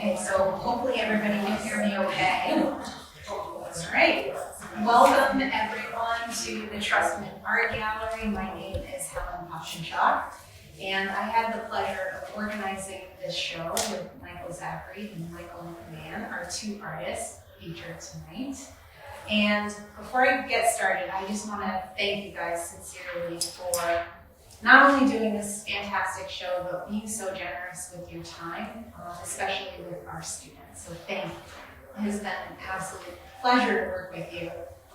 Okay, so hopefully everybody can hear me okay. All right. Welcome everyone to the Trustman Art Gallery. My name is Helen Popshaw, and I had the pleasure of organizing this show with Michael Zachary and Michael MacMahon, our two artists featured tonight. And before I get started, I just want to thank you guys sincerely for not only doing this fantastic show, but being so generous with your time, especially with our students. So thank you. It has been an absolute pleasure to work with you.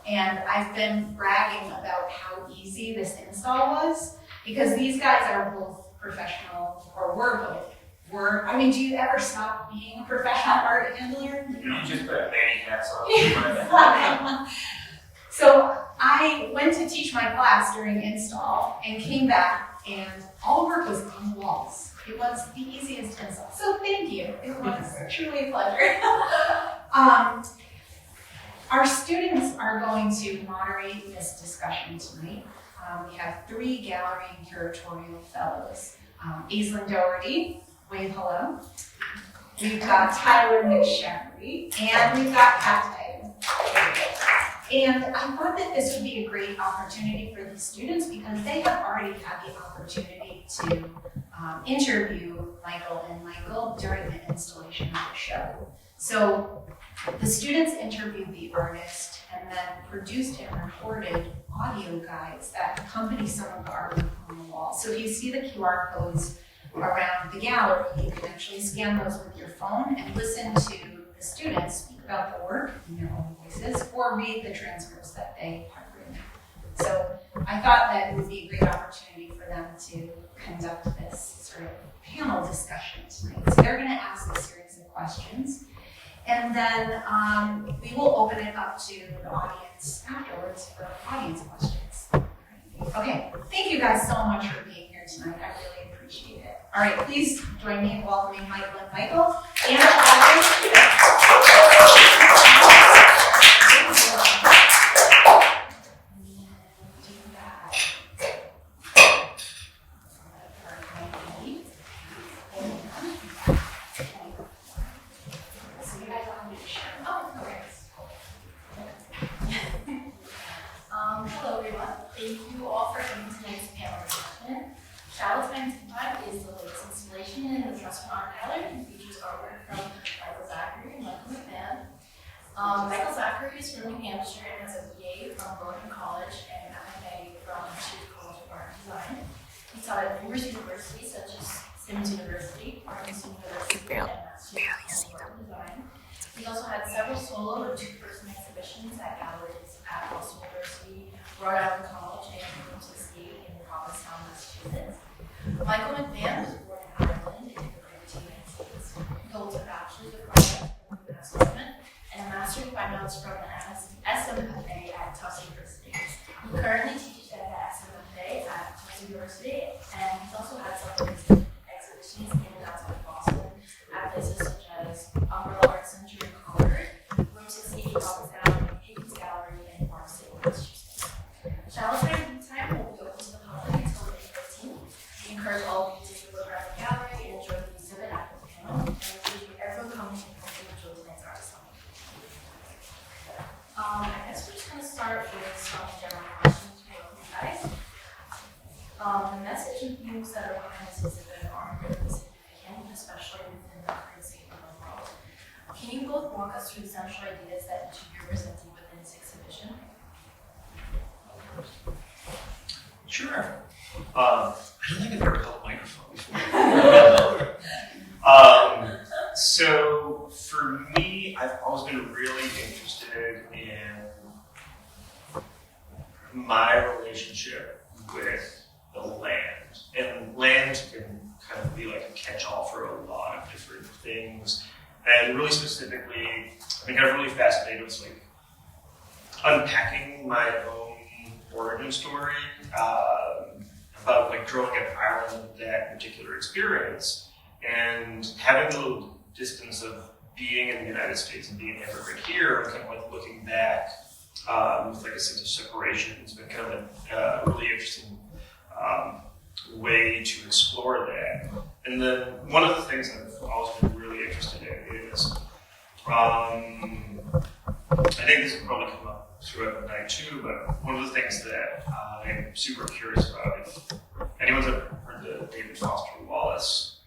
And I've been bragging about how easy this install was, because these guys are both professional, or were both. Do you ever stop being a professional art handler? You just put many hats on. So I went to teach my class during install and came back, and all the work was on the walls. It was the easiest install. So thank you. It was truly a pleasure. Our students are going to moderate this discussion tonight. We have 3 gallery and curatorial fellows. Aislinn Doherty, wave hello. We've got Tyler McSherry, and we've got Pat Titan. And I thought that this would be a great opportunity for the students, because they have already had the opportunity to interview Michael and Michael during the installation of the show. So the students interviewed the artist and then produced and recorded audio guides that accompany some of the artwork on the wall. So if you see the QR codes around the gallery, you can actually scan those with your phone and listen to the students speak about the work in their own voices, or read the transcripts that they have written. So I thought that it would be a great opportunity for them to conduct this sort of panel discussion tonight. So they're going to ask a series of questions, and then we will open it up to the audience afterwards for audience questions. Okay, thank you guys so much for being here tonight. I really appreciate it. All right, please join me in welcoming Michael and Michael and our audience students. Hello everyone. Thank you all for coming to tonight's panel discussion. Shadows by Time is the latest installation in the Trustman Art Gallery and features artwork from Michael Zachary and Michael MacMahon. Michael Zachary is from New Hampshire and has a BA from Bowdoin College and an MFA from Massachusetts College of Art and Design. He taught at numerous universities such as Simmons University, Arkansas University, and Massachusetts College of Art and Design. He also had several solo or 2-person exhibitions at galleries at Boston University, Rhode Island College, and University State in Provincetown, Massachusetts. Michael MacMahon was born in Ireland in the mid-1990s. He holds a bachelor's of art from the Trustman and a master's of fine arts from the SMFA at Tufts University. He currently teaches at the SMFA at Tufts University, and he's also had some exhibitions in and outside of Boston at places such as Umbrella Art Center in Concord, Room 68 Provincetown, Higgins Gallery, and Park City, Massachusetts. Shadows by Time will be open to the public until May 15th. We encourage all of you to look around the gallery and enjoy the exhibit after the panel, and appreciate everyone coming and hopefully enjoy tonight's art summit. I guess we're just going to start with some general questions for you guys. The message and themes that are behind this exhibit are really significant, especially within the current state of the world. Can you both walk us through the central ideas that each of you are presenting within this exhibition? Sure. I don't think I've ever held a microphone before. So for me, I've always been really interested in my relationship with the land. And land can kind of be like a catch-all for a lot of different things. And really specifically, I've been kind of really fascinated with like unpacking my own origin story about like growing up in Ireland, that particular experience, and having a little distance of being in the United States and being an immigrant here, and kind of like looking back with like a sense of separation. It's been kind of a really interesting way to explore that. And then one of the things I've always been really interested in is, I think this will probably come up throughout the night too, but one of the things that I'm super curious about, if anyone's ever heard the David Foster Wallace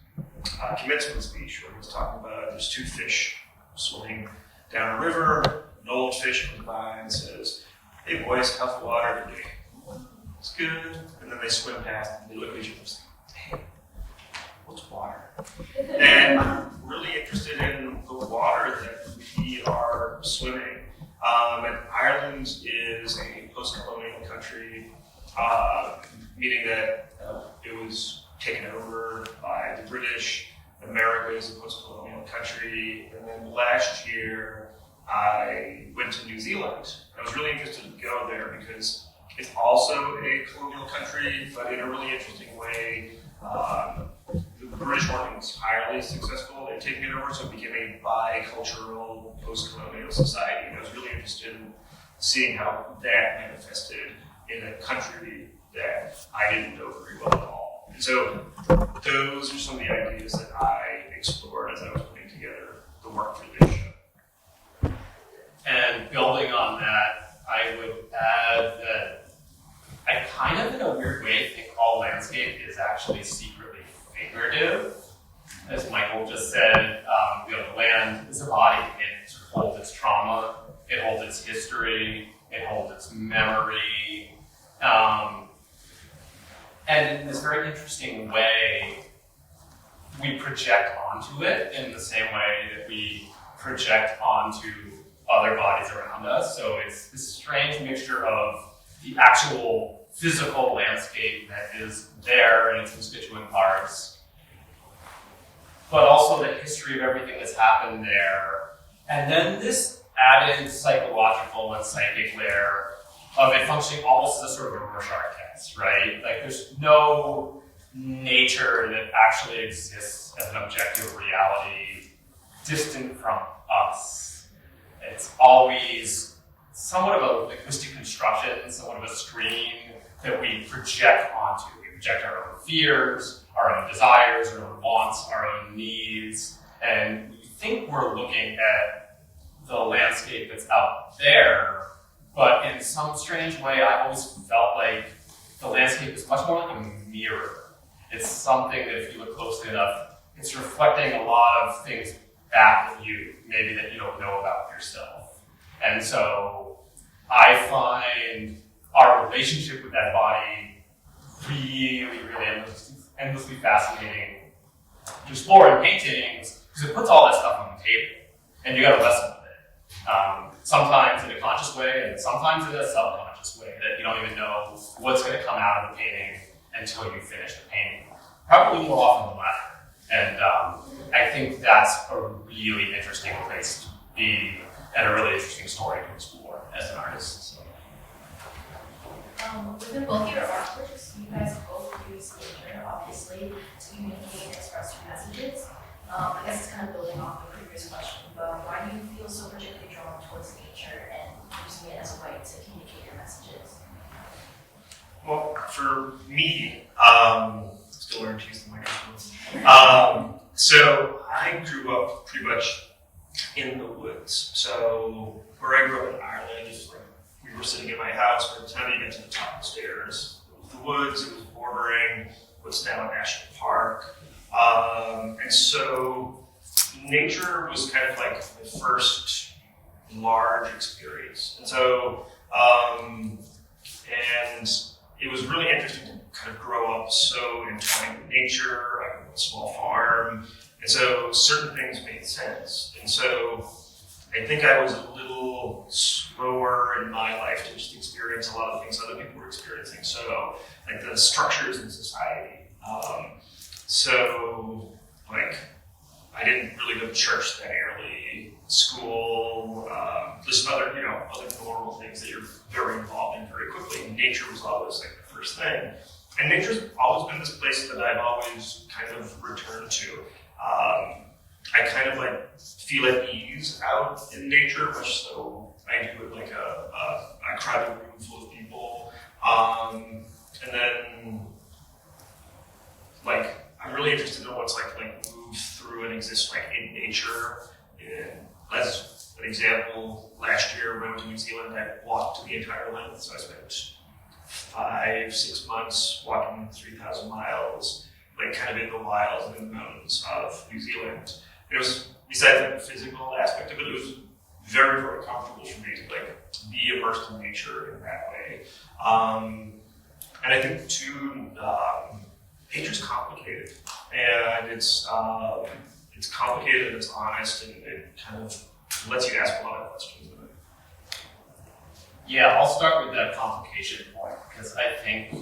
commencement speech, where he was talking about there's two fish swimming down a river, an old fish comes by and says, "Hey boys, how's the water today?" "It's good." And then they swim past and they look at each other and say, "Hey, what's water?" And I'm really interested in the water that we are swimming. And Ireland is a post-colonial country, meaning that it was taken over by the British. America is a post-colonial country. And then last year, I went to New Zealand. I was really interested to go there because it's also a colonial country, but in a really interesting way. The British weren't entirely successful in taking it over, so it became a bicultural post-colonial society. And I was really interested in seeing how that manifested in a country that I didn't know very well at all. And so those are some of the ideas that I explored as I was putting together the work for this show. And building on that, I would add that I kind of, in a weird way, think all landscape is actually secretly figurative. As Michael just said, the land is a body. It holds its trauma, it holds its history, it holds its memory. And in this very interesting way, we project onto it in the same way that we project onto other bodies around us. So it's this strange mixture of the actual physical landscape that is there in its constituent parts, but also the history of everything that's happened there. And then this added psychological and psychic layer of it functioning almost as a sort of a Rorschach test, right? Like there's no nature that actually exists as an objective reality distant from us. It's always somewhat of a linguistic construction, somewhat of a screen that we project onto. We project our own fears, our own desires, our own wants, our own needs, and we think we're looking at the landscape that's out there, but in some strange way, I always felt like the landscape is much more like a mirror. It's something that if you look closely enough, it's reflecting a lot of things back at you, maybe that you don't know about yourself. And so I find our relationship with that body really, really endlessly fascinating to explore in paintings, because it puts all that stuff on the table, and you got to wrestle with it. Sometimes in a conscious way, and sometimes in a subconscious way, that you don't even know what's going to come out of the painting until you finish the painting. Probably more often the latter. And I think that's a really interesting place to be, and a really interesting story to explore as an artist. So. Within both your artworks, you guys both use nature, obviously, to communicate and express your messages. I guess it's kind of building off the previous question, but why do you feel so particularly drawn towards nature and using it as a way to communicate your messages? Well, for me, still learning to use the microphone. So I grew up pretty much in the woods. So where I grew up in Ireland, just like we were sitting in my house, by the time you get to the top of the stairs, it was the woods, it was bordering what's now a national park. And so nature was kind of like my first large experience. And so, and it was really interesting to kind of grow up so entwined with nature. I grew up on a small farm, and so certain things made sense. And so I think I was a little slower in my life to just experience a lot of things other people were experiencing. So like the structures in society. So like I didn't really go to church that early, school, just other normal things that you're very involved in very quickly. Nature was always like the first thing. And nature's always been this place that I've always kind of returned to. I kind of like feel at ease out in nature, much so I do it like a crowded room full of people. And then like, I'm really interested in what's like move through and exist like in nature. And as an example, last year when I went to New Zealand, I walked the entire length. So I spent 5-6 months walking 3,000 miles, like kind of in the wilds and in the mountains of New Zealand. It was, besides like the physical aspect of it, it was very, very comfortable for me to like be immersed in nature in that way. And I think too, nature's complicated, and it's complicated and it's honest, and it kind of lets you ask a lot of questions of it. Yeah, I'll start with that complication point, because I think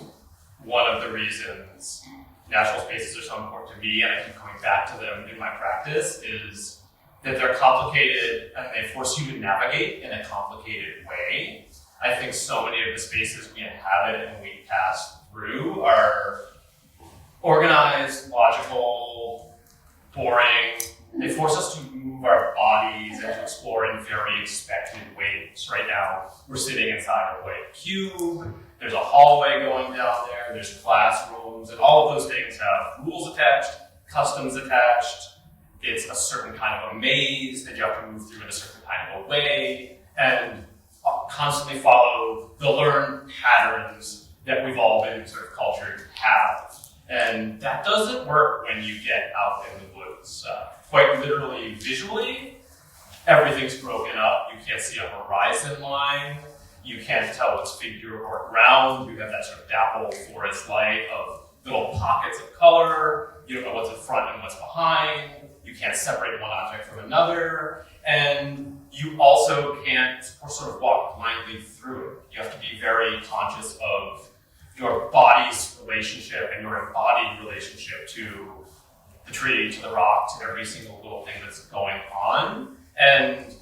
one of the reasons natural spaces are so important to me, and I keep coming back to them in my practice, is that they're complicated and they force you to navigate in a complicated way. I think so many of the spaces we inhabit and we pass through are organized, logical, boring. They force us to move our bodies and to explore in very expected ways. Right now, we're sitting inside a white cube. There's a hallway going down there. There's classrooms, and all of those things have rules attached, customs attached. It's a certain kind of a maze that you have to move through in a certain kind of a way, and constantly follow the learned patterns that we've all been sort of cultured to have. And that doesn't work when you get out in the woods. Quite literally, visually, everything's broken up. You can't see a horizon line. You can't tell what's figure or ground. You have that sort of dapple forest light of little pockets of color. You don't know what's in front and what's behind. You can't separate one object from another. And you also can't sort of walk blindly through it. You have to be very conscious of your body's relationship and your embodied relationship to the tree, to the rock, to every single little thing that's going on. And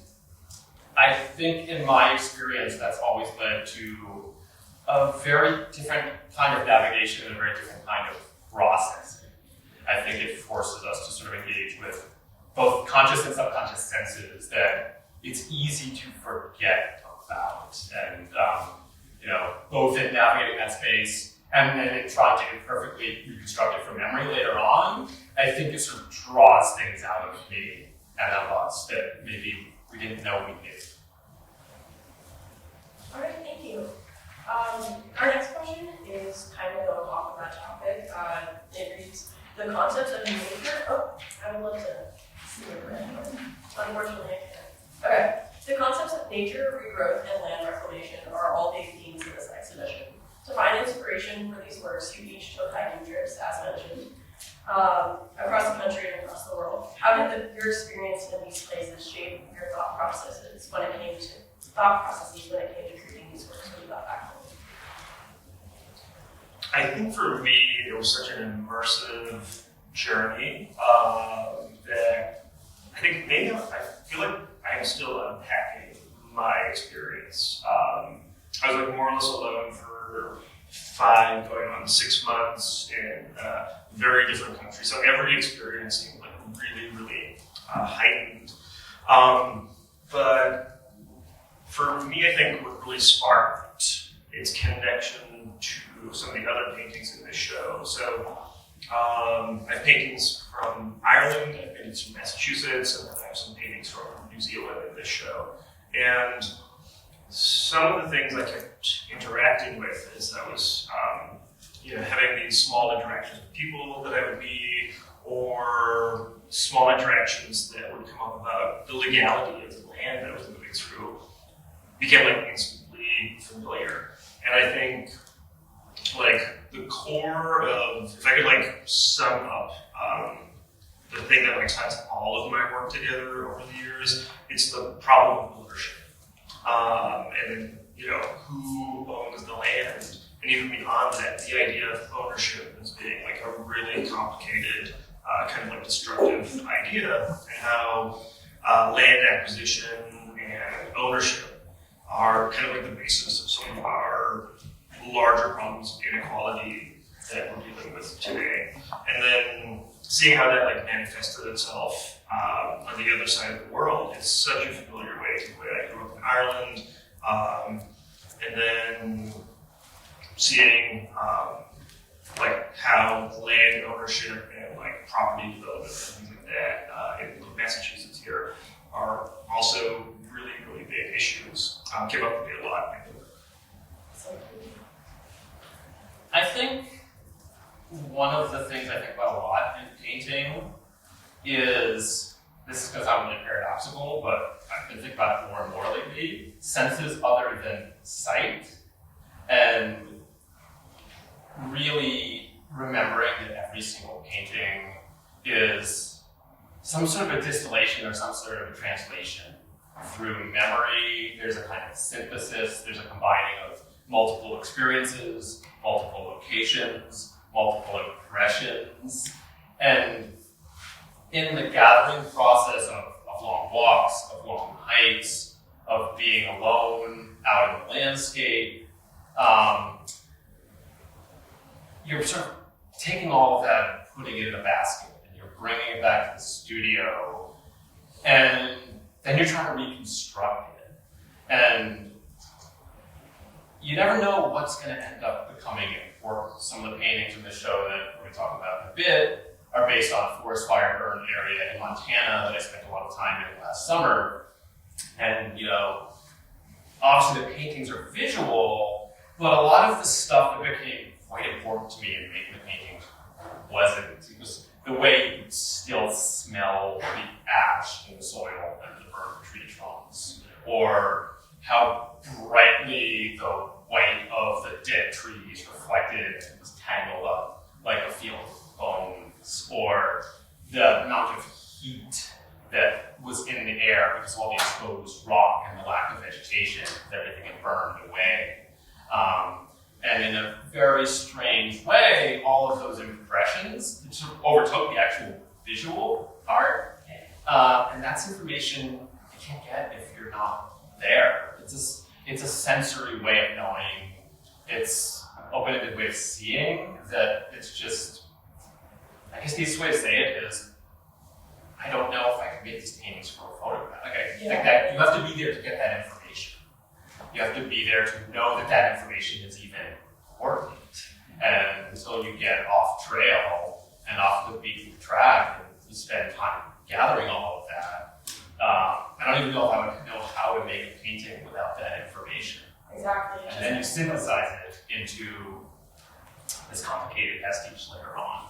I think in my experience, that's always led to a very different kind of navigation and a very different kind of processing. I think it forces us to sort of engage with both conscious and subconscious senses that it's easy to forget about. And, both in navigating that space and then in trying to imperfectly reconstruct it from memory later on, I think it sort of draws things out of me and of us that maybe we didn't know we did. All right, thank you. Our next question is kind of going off of that topic. It reads, the concepts of nature, I would love to see your brand. Unfortunately, I can't. Okay. The concepts of nature, regrowth, and land reclamation are all big themes in this exhibition. To find inspiration for these works, you each took hiking trips, as mentioned, across the country and across the world. How did your experience in these places shape your thought processes when it came to creating these works when you got back home? I think for me, it was such an immersive journey that I think maybe I feel like I'm still unpacking my experience. I was like more or less alone for 5 going on 6 months in very different countries. So every experience seemed like really, really heightened. But for me, I think what really sparked its connection to some of the other paintings in this show. So I have paintings from Ireland, I have paintings from Massachusetts, and then I have some paintings from New Zealand in this show. And some of the things I kept interacting with is I was having these small interactions with people that I would meet, or small interactions that would come up about the legality of the land that I was moving through, became like instantly familiar. And I think like the core of, if I could like sum up the thing that like ties all of my work together over the years, it's the problem of ownership. And then, who owns the land? And even beyond that, the idea of ownership as being like a really complicated, kind of like destructive idea, and how land acquisition and ownership are kind of like the basis of some of our larger problems of inequality that we're dealing with today. And then seeing how that like manifested itself on the other side of the world is such a familiar way to the way I grew up in Ireland. And then seeing like how land ownership and like property development and things like that in Massachusetts here are also really, really big issues. Came up with me a lot. I think one of the things I think about a lot in painting is, this is going to sound really paradoxical, but I've been thinking about it more and more lately, senses other than sight, and really remembering that every single painting is some sort of a distillation or some sort of a translation. Through memory, there's a kind of synthesis, there's a combining of multiple experiences, multiple locations, multiple impressions, and in the gathering process of long walks, of long hikes, of being alone out in the landscape, you're sort of taking all of that and putting it in a basket, and you're bringing it back to the studio, and then you're trying to reconstruct it. And you never know what's going to end up becoming important. Some of the paintings in the show that we're going to talk about in a bit are based on a forest fire burn area in Montana that I spent a lot of time in last summer. And, you know, obviously the paintings are visual, but a lot of the stuff that became quite important to me in making the paintings wasn't. It was the way you could still smell the ash in the soil and the burned tree trunks, or how brightly the white of the dead trees reflected and was tangled up like a field of bones, or the amount of heat that was in the air because of all the exposed rock and the lack of vegetation, everything had burned away. And in a very strange way, all of those impressions sort of overtook the actual visual art. And that's information you can't get if you're not there. It's a sensory way of knowing. It's an open-ended way of seeing that it's just, I guess the easiest way to say it is, I don't know if I can make these paintings for a photograph. Like that, you have to be there to get that information. You have to be there to know that that information is even important. And until you get off trail and off the beaten track and you spend time gathering all of that, I don't even know if I would know how to make a painting without that information. Exactly. And then you synthesize it into this complicated pastiche later on.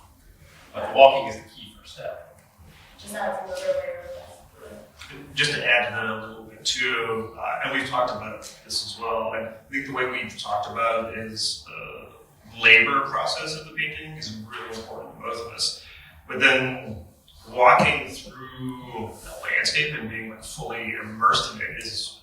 But the walking is the key first step. Just adds another layer of that. Just to add to that a little bit too, and we've talked about this as well, and I think the way we've talked about it is the labor process of the painting is really important to both of us. But then walking through the landscape and being like fully immersed in it is,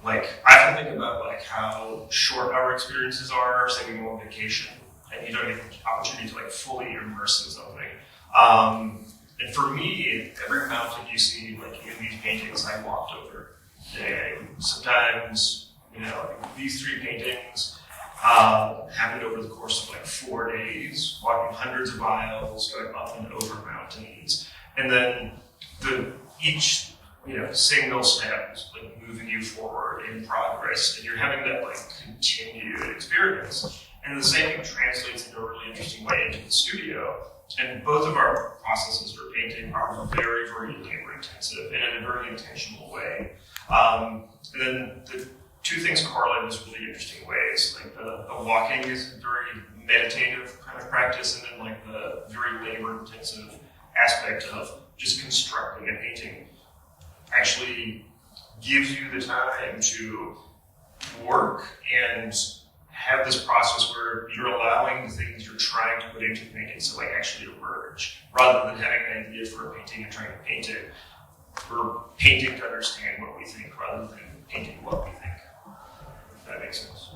like I can think about like how short our experiences are, say we go on vacation and you don't get the opportunity to like fully immerse in something. And for me, every mountain you see, like in these paintings, I walked over. And sometimes, you know, these 3 paintings happened over the course of like 4 days, walking hundreds of miles, going up and over mountains, and then each single step is like moving you forward in progress, and you're having that like continued experience. And the same thing translates in a really interesting way into the studio. And both of our processes for painting are very, very labor intensive and in a very intentional way. And then the 2 things correlate in really interesting ways. Like the walking is a very meditative kind of practice, and then like the very labor intensive aspect of just constructing a painting actually gives you the time to work and have this process where you're allowing the things you're trying to put into the painting to like actually emerge, rather than having an idea for a painting and trying to paint it. We're painting to understand what we think rather than painting what we think. If that makes sense.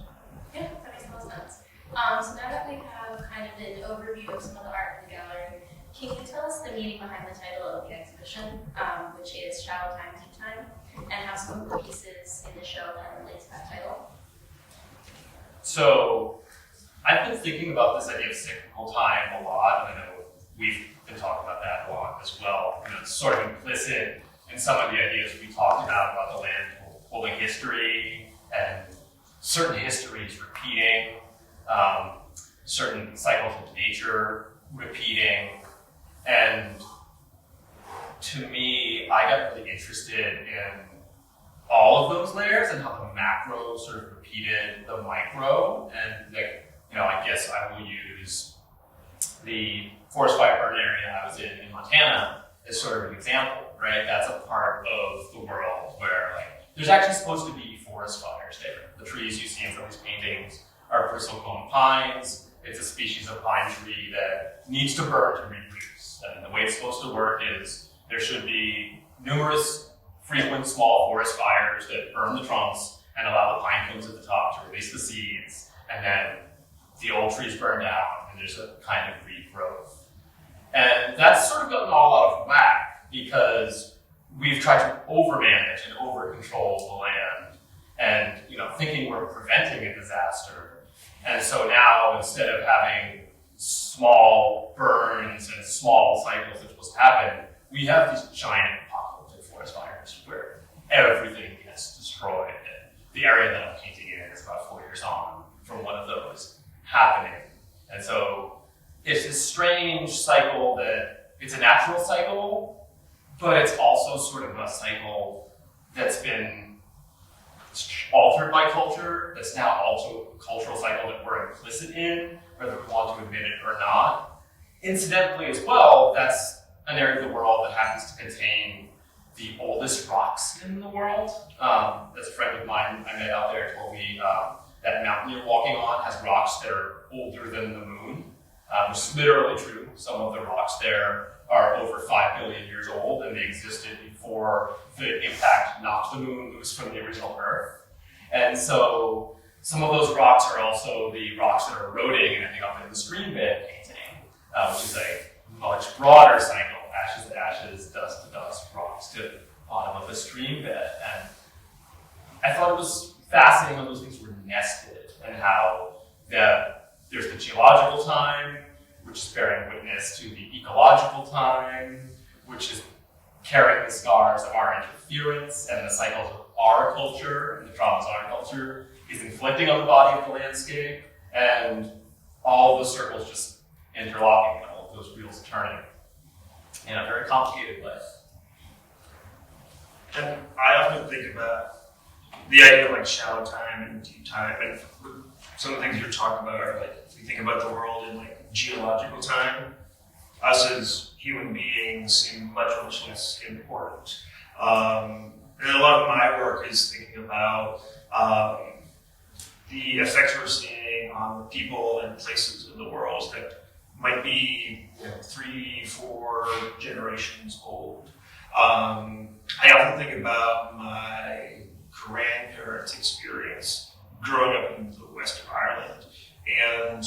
Yeah, that makes a lot of sense. So now that we have kind of an overview of some of the art in the gallery, can you tell us the meaning behind the title of the exhibition, which is Shallow Time, Deep Time, and how some of the pieces in the show kind of relate to that title? So I've been thinking about this idea of cyclical time a lot, and I know we've been talking about that a lot as well. You know, it's sort of implicit in some of the ideas we talked about the land holding history and certain histories repeating. certain cycles of nature repeating. And to me, I got really interested in all of those layers and how the macro sort of repeated the micro. And I guess I will use the forest fire burn area I was in Montana as sort of an example, right? That's a part of the world where there's actually supposed to be forest fires there. The trees you see in some of these paintings are bristlecone pines. It's a species of pine tree that needs to burn to reproduce. And the way it's supposed to work is there should be numerous frequent small forest fires that burn the trunks and allow the pine cones at the top to release the seeds, and then the old trees burn down and there's a kind of regrowth. And that's sort of gotten all out of whack because we've tried to overmanage and over-control the land and, thinking we're preventing a disaster. And so now, instead of having small burns and small cycles that are supposed to happen, we have these giant apocalyptic forest fires where everything gets destroyed. And the area that I'm painting in is about 4 years on from one of those happening. And so it's this strange cycle that it's a natural cycle, but it's also sort of a cycle that's been altered by culture, that's now also a cultural cycle that we're implicit in, whether we want to admit it or not. Incidentally as well, that's an area of the world that happens to contain the oldest rocks in the world. There's a friend of mine I met out there told me that mountain you're walking on has rocks that are older than the moon, which is literally true. Some of the rocks there are over 5 billion years old, and they existed before the impact knocked the moon loose from the original Earth. And so some of those rocks are also the rocks that are eroding and ending up in the stream bed painting, which is a much broader cycle, ashes to ashes, dust to dust, rocks to the bottom of the stream bed. And I thought it was fascinating when those things were nested and how there's the geological time, which is bearing witness to the ecological time, which is carrying the scars of our interference and the cycles of our culture and the traumas our culture is inflicting on the body of the landscape, and all of those circles just interlocking and all of those wheels turning in a very complicated way. And I often think about the idea of shallow time and deep time, and some of the things you're talking about are if we think about the world in geological time, us as human beings seem much less important. And a lot of my work is thinking about the effects we're seeing on the people and places in the world that might be 3, 4 generations old. I often think about my grandparents' experience growing up in the west of Ireland and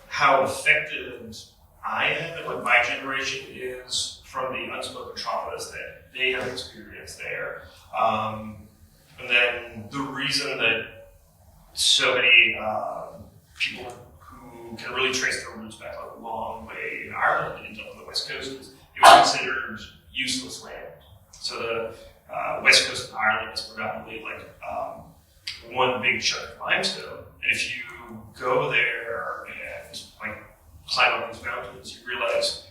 how affected I am and what my generation is from the unspoken traumas that they have experienced there. And then the reason that so many people who can really trace their roots back a long way in Ireland and up on the West Coast is it was considered useless land. So the West Coast of Ireland is predominantly one big chunk of limestone. And if you go there and climb up these mountains, you realize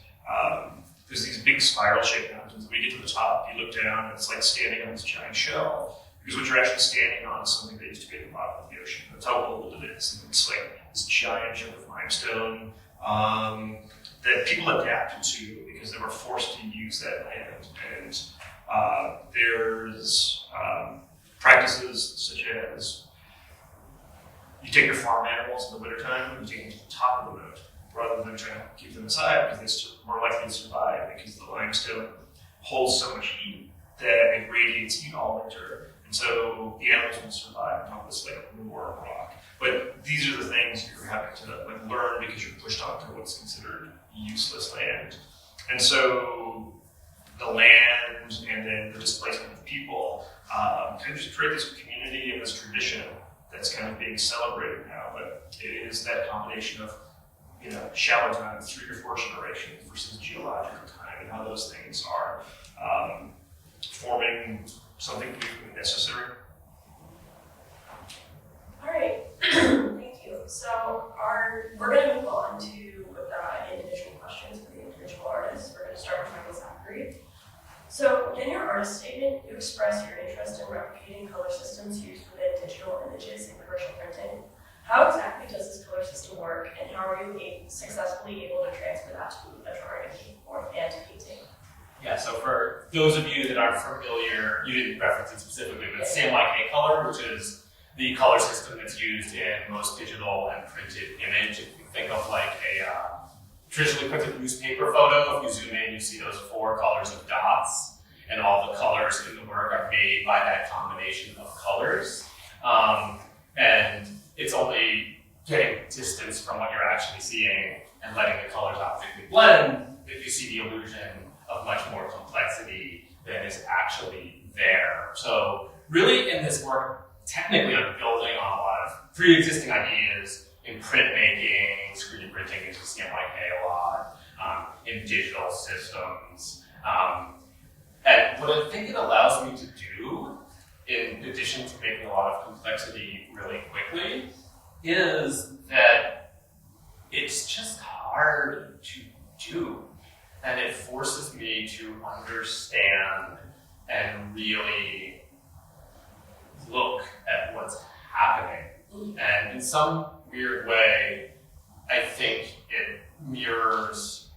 there's these big spiral-shaped mountains. When you get to the top, you look down, and it's like standing on this giant shell. Because what you're actually standing on is something that used to be at the bottom of the ocean. That's how old it is. And it's this giant chunk of limestone that people adapted to because they were forced to use that land. And there's practices such as you take your farm animals in the wintertime and you take them to the top of the mountain rather than trying to keep them inside because they're more likely to survive because the limestone holds so much heat that it radiates heat all winter. And so the animals will survive on this warm rock. But these are the things you're having to learn because you're pushed onto what's considered useless land. And so the land and then the displacement of people kind of just create this community and this tradition that's kind of being celebrated now. But it is that combination of shallow time, 3 or 4 generations versus geological time, and how those things are forming something new and necessary. All right, thank you. So express your interest in replicating color systems used within digital images in commercial printing. How exactly does this color system work, and how are you successfully able to transfer that to a drawing and painting? Yeah, so for those of you that aren't familiar, you didn't reference it specifically, but it's CMYK color, which is the color system that's used in most digital and printed image. If you think of like a traditionally printed newspaper photo, if you zoom in, you see those 4 colors of dots, and all the colors in the work are made by that combination of colors. And it's only getting distance from what you're actually seeing and letting the colors optically blend that you see the illusion of much more complexity than is actually there. So really in this work, technically I'm building on a lot of pre-existing ideas in printmaking, screen printing is CMYK a lot, in digital systems. And what I think it allows me to do, in addition to making a lot of complexity really quickly, is that it's just hard to do. And it forces me to understand and really look at what's happening. And in some weird way, I think it mirrors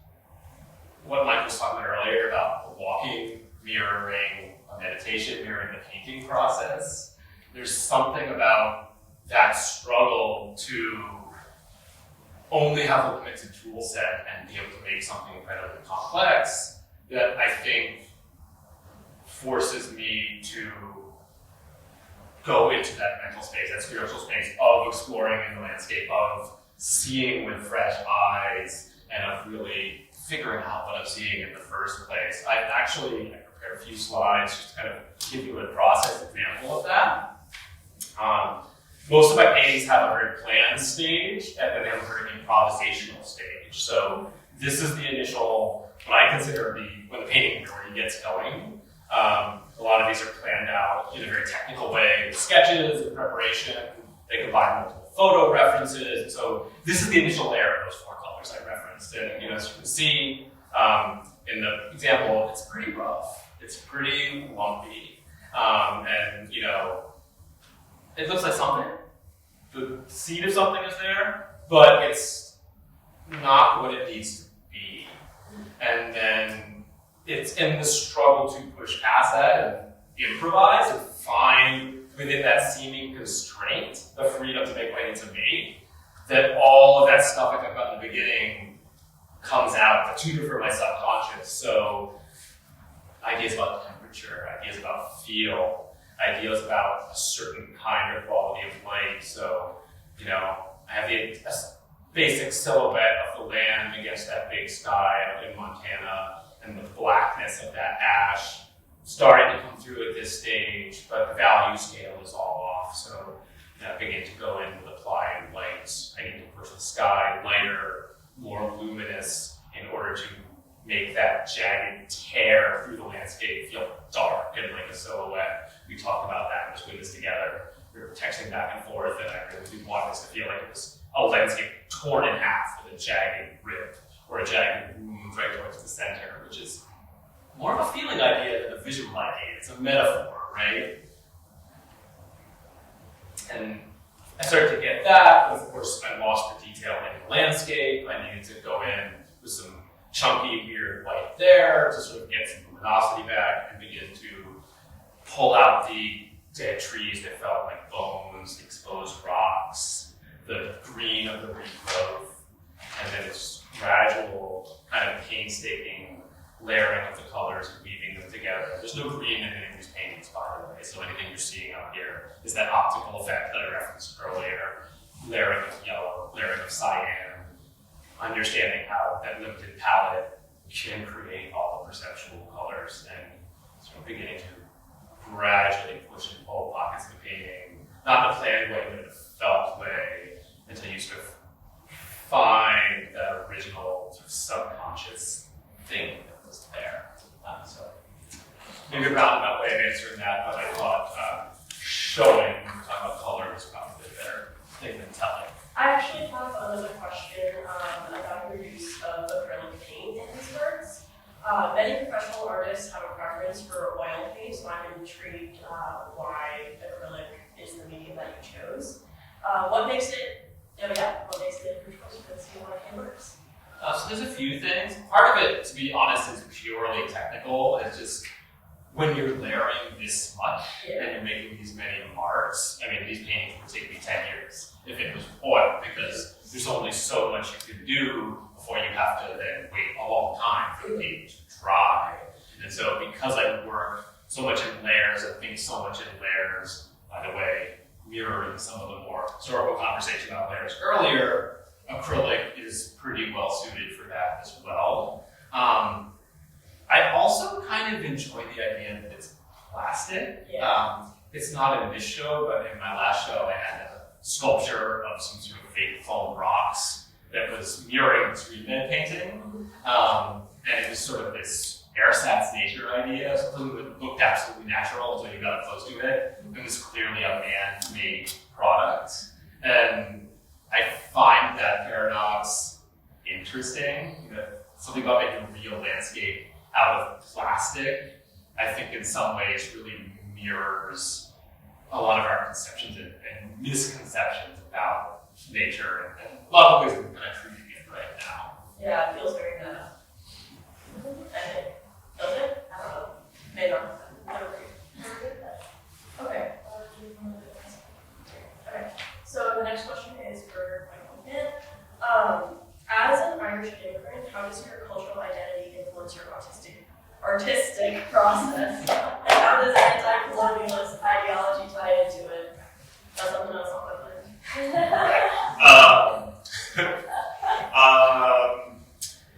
what Mike was talking about earlier about the walking, mirroring a meditation, mirroring the painting process. There's something about that struggle to only have a limited tool set and be able to make something incredibly complex that I think forces me to go into that mental space, that spiritual space of exploring in the landscape, of seeing with fresh eyes, and of really figuring out what I'm seeing in the first place. I prepared a few slides just to kind of give you a process example of that. Most of my paintings have a very planned stage, and then they have a very improvisational stage. So this is the initial, what I consider when the painting really gets going. A lot of these are planned out in a very technical way, with sketches and preparation. They combine multiple photo references. So this is the initial layer of those 4 colors I referenced. And as you can see in the example, it's pretty rough. It's pretty lumpy. And it looks like something. The seed of something is there, but it's not what it needs to be. And then it's in the struggle to push past that and improvise and find within that seeming constraint the freedom to make what I need to make, that all of that stuff I talked about in the beginning comes out, the tutor for my subconscious. So ideas about temperature, ideas about feel, ideas about a certain kind or quality of light. So, I have a basic silhouette of the land against that big sky out in Montana, and the blackness of that ash starting to come through at this stage, but the value scale is all off. So I begin to go in with applying lights. I need to push the sky lighter, more luminous, in order to make that jagged tear through the landscape feel dark and like a silhouette. We talked about that and was doing this together. We were texting back and forth, and I really wanted this to feel like it was a landscape torn in half with a jagged rip or a jagged wound right towards the center, which is more of a feeling idea than a visual idea. It's a metaphor, right? And I started to get that, but of course I lost the detail in the landscape. I needed to go in with some chunky, weird white there to sort of get some luminosity back and begin to pull out the dead trees that felt like bones, exposed rocks, the green of the regrowth, and then it's gradual, kind of painstaking layering of the colors and weaving them together. There's no green in any of these paintings, by the way, so anything you're seeing out here is that optical effect that I referenced earlier, layering of yellow, layering of cyan, understanding how that limited palette can create all the perceptual colors, and sort of beginning to gradually push and pull pockets of the painting, not in a planned way, but in a felt way, until you sort of find that original sort of subconscious thing that was there. So maybe a roundabout way of answering that, but I thought showing, when we're talking about color, was probably a better thing than telling. I actually have another question about your use of acrylic paint in these works. Many professional artists have a preference for oil paint, so I'm intrigued why acrylic is the medium that you chose. What makes it your choice for this canvas? So there's a few things. Part of it, to be honest, is purely technical. It's just when you're layering this much and you're making these many marks, I mean, these paintings would take me 10 years if it was oil, because there's only so much you can do before you have to then wait a long time for the paint to dry. And so because I work so much in layers and think so much in layers, by the way, mirroring some of the more historical conversation about layers earlier, acrylic is pretty well suited for that as well. I also kind of enjoy the idea that it's plastic. It's not in this show, but in my last show, I had a sculpture of some sort of fake foam rocks that was mirroring the Trustman painting. And it was sort of this ersatz nature idea, something that looked absolutely natural until you got close to it. It was clearly a man-made product. And I find that paradox interesting. You know, something about making a real landscape out of plastic, I think in some ways really mirrors a lot of our conceptions and misconceptions about nature and a lot of ways we're kind of treating it right now. Yeah, it feels very meta. I think. Does it? I don't know. Maybe not. Okay. Okay. So the next question is for Michael again. As an Irish immigrant, how does your cultural identity influence your artistic process? And how does anti-colonialist ideology tie into it? That's something else I'll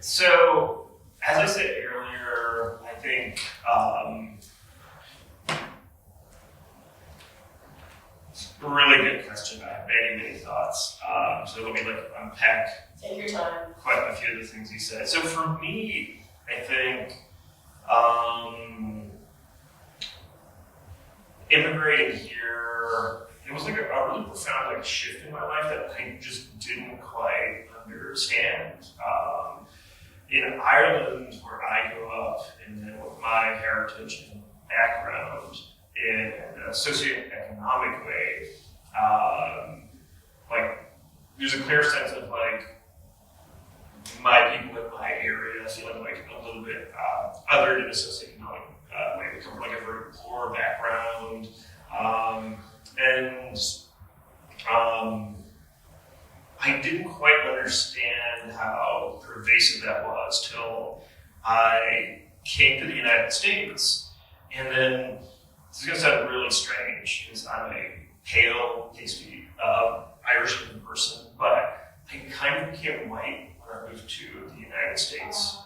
So, as I said earlier, I think it's a really good question. I have many thoughts. So let me unpack Take your time. quite a few of the things you said. So for me, I think immigrating here, it was like a really profound shift in my life that I just didn't quite understand. In Ireland, where I grew up, and then with my heritage and background in a socioeconomic way, there's a clear sense of my people in my area feeling a little bit othered in a socioeconomic way. We come from a very poor background, I didn't quite understand how pervasive that was till I came to the United States. And then, this is going to sound really strange, because I'm a pale, pasty, Irish-looking person, but I kind of became white when I moved to the United States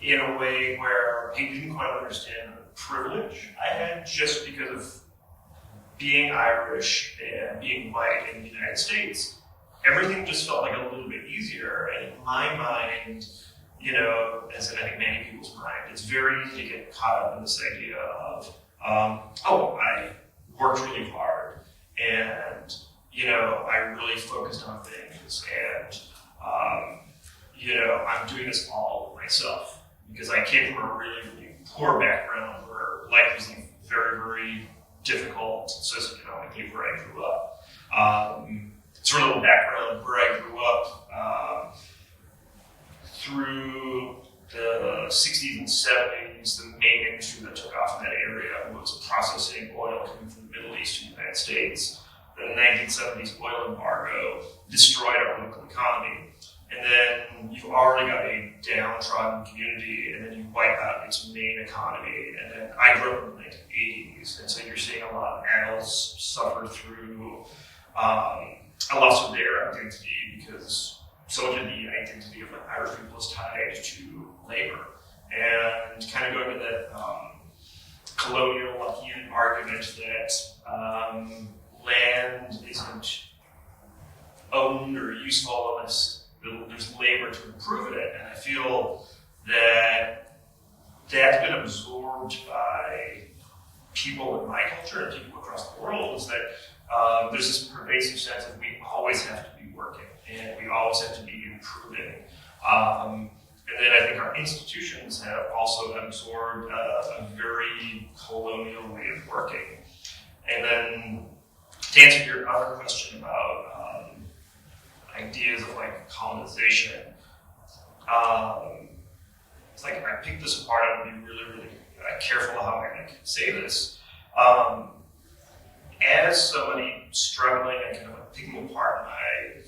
in a way where I didn't quite understand the privilege I had just because of being Irish and being white in the United States. Everything just felt a little bit easier, and in my mind, as in I think many people's mind, it's very easy to get caught up in this idea of, I worked really hard, and I really focused on things, and I'm doing this all myself because I came from a really poor background where life was very, very difficult socioeconomically where I grew up. Sort of a little background where I grew up through the 60s and 70s, the main industry that took off in that area was processing oil coming from the Middle East to the United States. The 1970s oil embargo destroyed our local economy. And then you've already got a downtrodden community, and then you wipe out its main economy. And then I grew up in the 1980s, and so you're seeing a lot of adults suffer through a loss of their identity because so much of the identity of Irish people is tied to labor. And kind of going to that colonial Lockean argument that land isn't owned or useful unless there's labor to improve it, and I feel that that's been absorbed by people in my culture and people across the world, is that there's this pervasive sense that we always have to be working and we always have to be improving. And then I think our institutions have also absorbed a very colonial way of working. And then to answer your other question about ideas of like colonization, it's like I picked this apart. I'm gonna be really, really careful how I like say this. As somebody struggling and kind of like picking apart my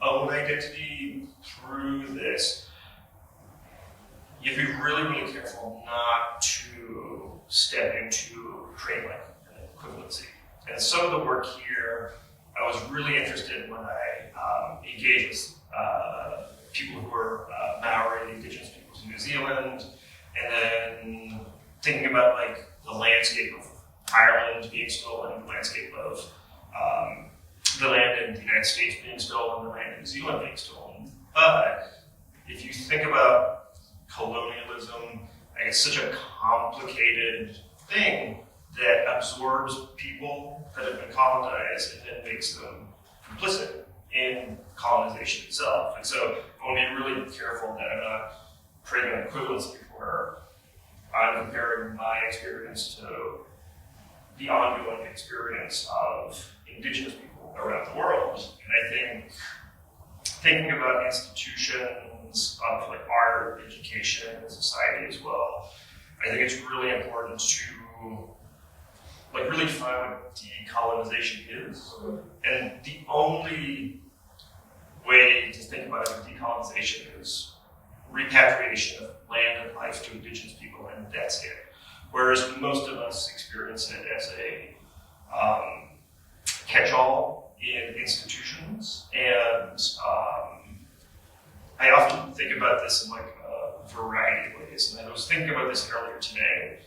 own identity through this, you have to be really, really careful not to step into creating like an equivalency. And some of the work here, I was really interested in when I engaged with people who were Maori, indigenous peoples in New Zealand, and then thinking about like the landscape of Ireland being stolen, the landscape of the land in the United States being stolen, the land in New Zealand being stolen. But if you think about colonialism, like it's such a complicated thing that absorbs people that have been colonized and then makes them complicit in colonization itself. And so I want to be really careful that I'm not creating an equivalency where I'm comparing my experience to the ongoing experience of indigenous people around the world. And I think thinking about institutions of like art, education, and society as well, I think it's really important to like really define what decolonization is. And the only way to think about it as decolonization is repatriation of land and life to indigenous people, and that's it. Whereas most of us experience it as a catch-all in institutions, and I often think about this in like a variety of ways. And I was thinking about this earlier today,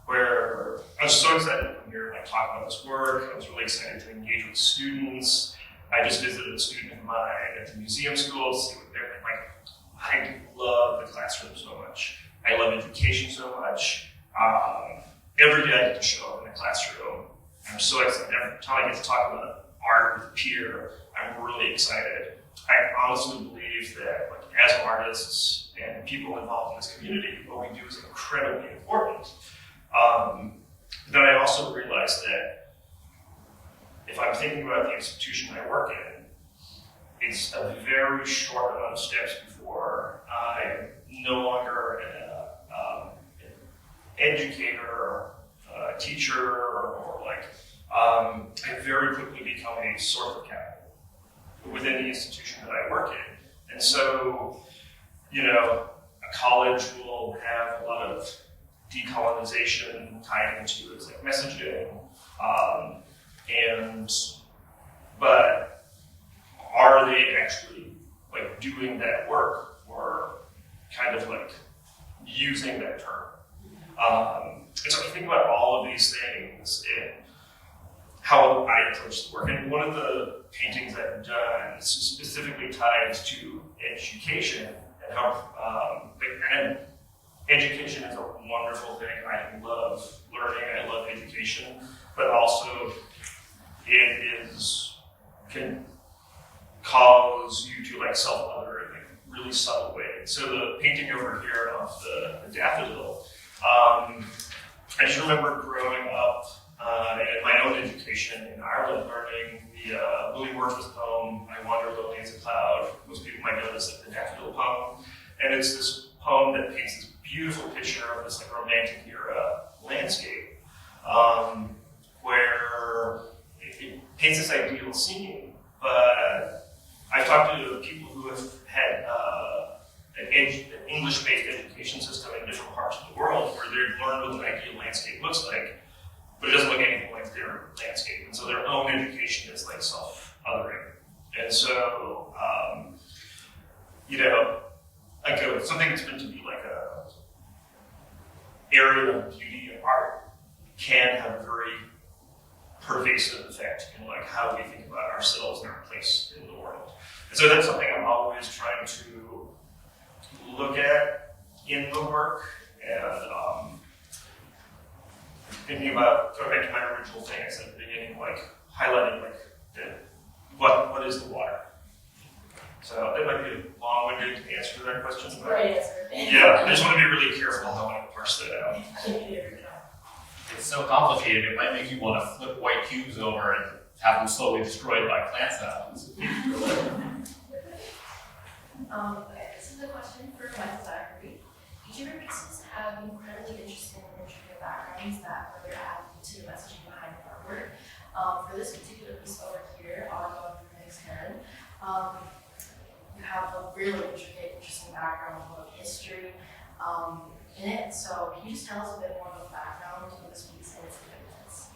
where I was so excited to come here and like talk about this work. I was really excited to engage with students. I just visited a student of mine at the museum school to see what they're like. I love the classroom so much. I love education so much. Every day I get to show up in the classroom. I'm so excited. Every time I get to talk about art with a peer, I'm really excited. I honestly believe that like, as artists and people involved in this community, what we do is incredibly important. Then I also realized that if I'm thinking about the institution I work in, it's a very short amount of steps before I'm no longer an educator, a teacher, or like, I very quickly become a source of capital within the institution that I work in. And so, you know, a college will have a lot of decolonization tied into its like messaging, but are they actually like doing that work or kind of like using that term? And so I think about all of these things and how I approach the work. And one of the paintings I've done is specifically tied to education and how and education is a wonderful thing. I love learning, I love education, but also it can cause you to like self-other in like really subtle ways. So the painting over here of the daffodil, I just remember growing up in my own education in Ireland, learning the Willie Wordsworth poem, I Wander Lonely as a Cloud. Most people might know this as the daffodil poem. And it's this poem that paints this beautiful picture of this like romantic era landscape, where it paints this ideal scene. But I've talked to people who have had an English-based education system in different parts of the world where they've learned what an ideal landscape looks like, but it doesn't look anything like their landscape. And so their own education is like self-othering. And so, you know, like something that's meant to be like a area of beauty and art can have a very pervasive effect in like how we think about ourselves and our place in the world. And so that's something I'm always trying to look at in the work, and thinking about, going back to my original thing I said at the beginning, like highlighting like what is the water? So that might be a long-winded answer to that question. But Great answer. yeah, I just want to be really careful how I parse that out. I think you did a good job. It's so complicated, it might make you want to flip white cubes over and have them slowly destroyed by plant cells. Okay, this is a question for Michael Zachary. Each of your pieces have incredibly interesting and intricate backgrounds that further add to the messaging behind the artwork. For this particular piece over here, I'll go through the next Karen. You have a really intricate, interesting background with a lot of history in it. So can you just tell us a bit more about the background of this piece and its significance?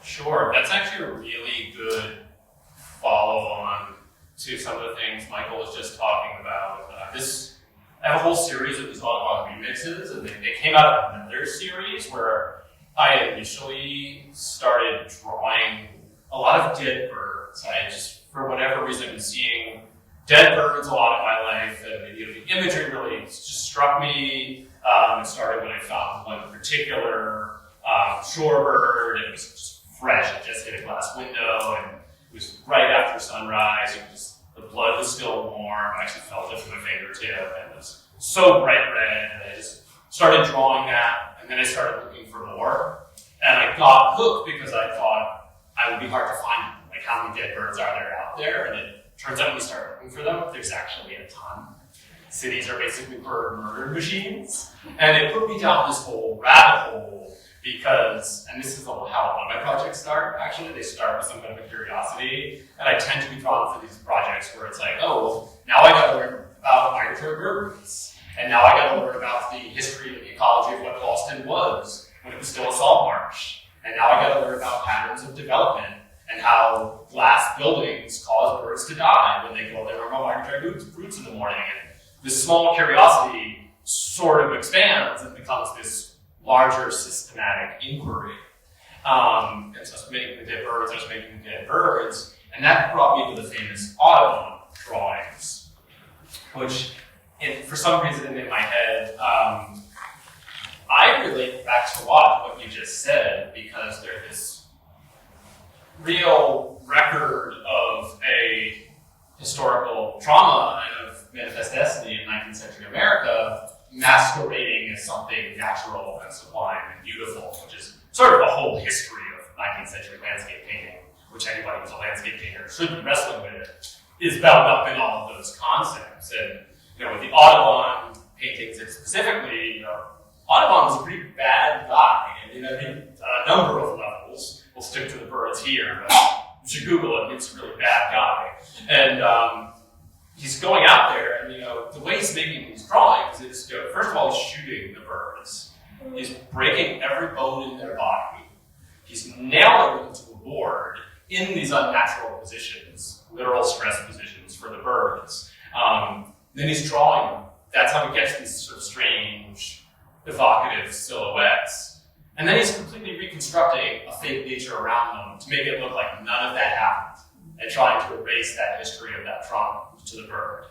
Sure, that's actually a really good follow-on to some of the things Michael was just talking about. I have a whole series of these autobot remixes, and they came out of another series where I initially started drawing a lot of dead birds. I just, for whatever reason, I've been seeing dead birds a lot in my life, and the imagery really just struck me. It started when I found one particular shorebird, and it was just fresh. It just hit a glass window, and it was right after sunrise. The blood was still warm. I actually felt it from my fingertip, and it was so bright red. And I just started drawing that, and then I started looking for more. And I got hooked because I thought I would be hard to find. Like, how many dead birds are there out there? And it turns out when you start looking for them, there's actually a ton. Cities are basically bird murder machines. And it put me down this whole rabbit hole because, and this is how a lot of my projects start, actually. They start with some kind of a curiosity. And I tend to be drawn for these projects where it's like, oh, well, now I gotta learn about migratory birds. And now I gotta learn about the history and the ecology of what Boston was when it was still a salt marsh. And now I gotta learn about patterns of development and how glass buildings cause birds to die when they go there about migratory roots in the morning. And this small curiosity sort of expands and becomes this larger systematic inquiry. And so I was making the dead birds, and that brought me to the famous Audubon drawings, which, for some reason in my head, I relate back to a lot of what you just said, because there's this real record of a historical trauma and of manifest destiny in 19th century America masquerading as something natural and sublime and beautiful, which is sort of a whole history of 19th century landscape painting, which anybody who's a landscape painter should be wrestling with, is bound up in all of those concepts. And with the Audubon paintings specifically, Audubon was a pretty bad guy, and on a number of levels. We'll stick to the birds here, but you should Google it. He's a really bad guy, and he's going out there, and the way he's making these drawings is, first of all, he's shooting the birds. He's breaking every bone in their body. He's nailing them to a board in these unnatural positions, literal stress positions for the birds. Then he's drawing them. That's how he gets these sort of strange, evocative silhouettes. And then he's completely reconstructing a fake nature around them to make it look like none of that happened, and trying to erase that history of that trauma to the bird.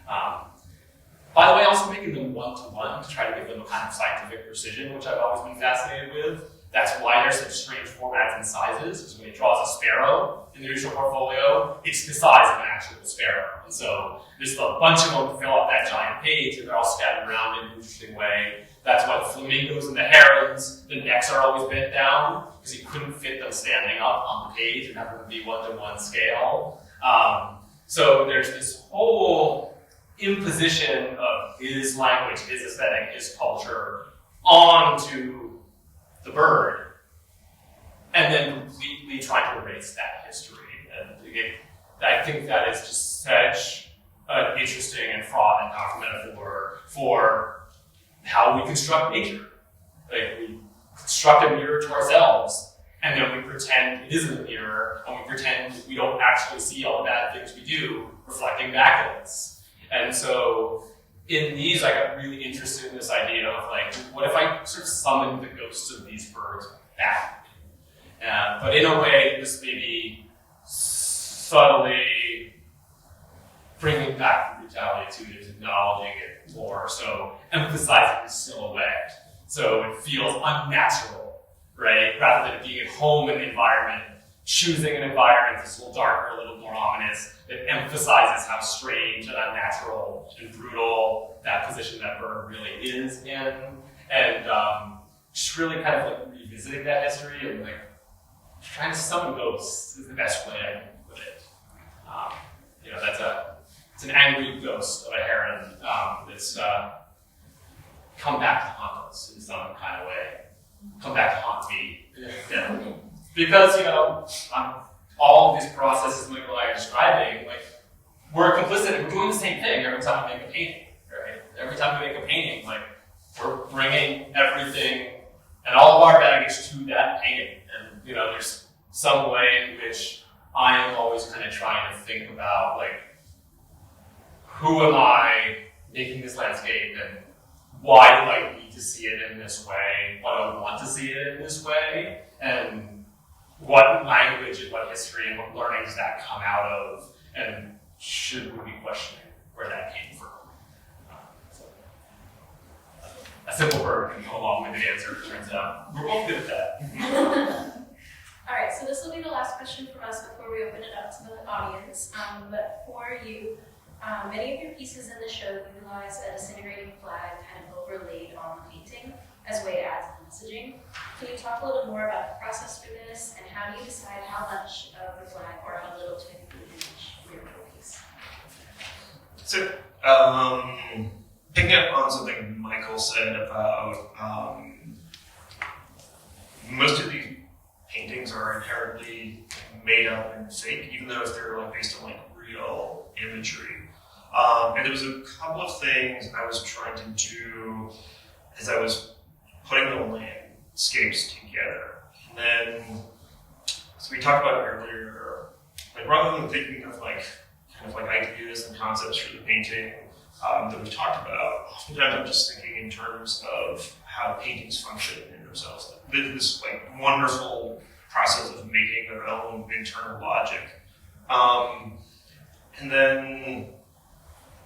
By the way, also making them one-to-one to try to give them a kind of scientific precision, which I've always been fascinated with. That's why there's such strange formats and sizes, because when he draws a sparrow in the initial portfolio, it's the size of an actual sparrow. And so there's a bunch of them to fill up that giant page, and they're all scattered around in an interesting way. That's why the flamingos and the herons, the necks are always bent down, because he couldn't fit them standing up on the page and have them be one-to-one scale. So there's this whole imposition of his language, his aesthetic, his culture onto the bird, and then completely trying to erase that history. And I think that is just such an interesting and fraught and powerful metaphor for how we construct nature. Like, we construct a mirror to ourselves, and then we pretend it isn't a mirror, and we pretend we don't actually see all the bad things we do reflecting back at us. And so in these, I got really interested in this idea of, like, what if I sort of summoned the ghosts of these birds back? But in a way, just maybe subtly bringing back the brutality to it, acknowledging it more, so emphasizing the silhouette, so it feels unnatural, right? Rather than being at home in the environment, choosing an environment that's a little darker, a little more ominous. It emphasizes how strange and unnatural and brutal that position that bird really is in. And just really kind of like revisiting that history and like trying to summon ghosts is the best way I can put it. It's an angry ghost of a heron that's come back to haunt us in some kind of way. Come back to haunt me. Yeah. Because, all of these processes Michael and I are describing, like, we're complicit, we're doing the same thing every time we make a painting, right? Every time we make a painting, like, we're bringing everything and all of our baggage to that painting. And, there's some way in which I am always kind of trying to think about, like, who am I making this landscape and why do I need to see it in this way? Why do I want to see it in this way? And what language and what history and what learnings that come out of, and should we be questioning where that came from? So, a simple verb can go along with the answer, it turns out. We're both good at that. All right, so this will be the last question from us before we open it up to the audience. But for you, many of your pieces in the show utilize a disintegrating flag kind of overlaid on the painting as a way to add to the messaging. Can you talk a little more about the process for this, and how do you decide how much of the flag or how little to include in each lyrical piece? So, picking up on something Michael said about most of these paintings are inherently made up and fake, even though they're like based on like real imagery. And there was a couple of things I was trying to do as I was putting the landscapes together. And then, so we talked about earlier, like rather than thinking of like kind of like ideas and concepts for the painting that we talked about, oftentimes I'm just thinking in terms of how paintings function in themselves. This like wonderful process of making their own internal logic. And then,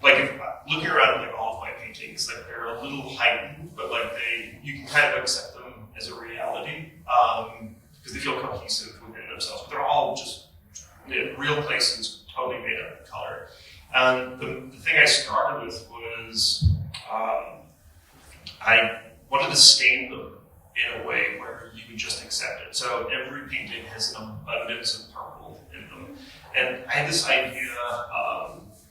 like, if looking around like all of my paintings, like they're a little heightened, but like you can kind of accept them as a reality because they feel cohesive within themselves. But they're all just real places, totally made up in color. And the thing I started with was I wanted to stain them in a way where you would just accept it. So every painting has an abundance of purple in them. And I had this idea,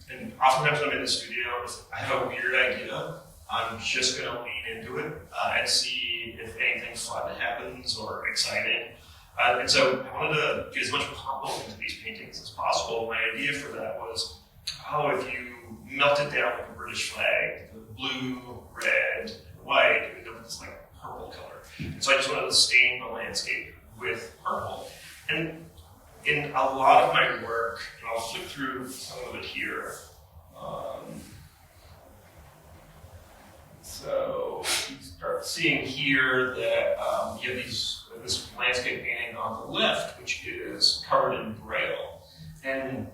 and oftentimes when I'm in the studio, if I have a weird idea, I'm just going to lean into it and see if anything fun happens or exciting. And so I wanted to get as much purple into these paintings as possible. My idea for that was, if you melt it down like a British flag, the blue, red, and white, you end up with this like purple color. And so I just wanted to stain the landscape with purple. And in a lot of my work, and I'll flip through some of it here. So you start seeing here that you have this landscape painting on the left, which is covered in braille. And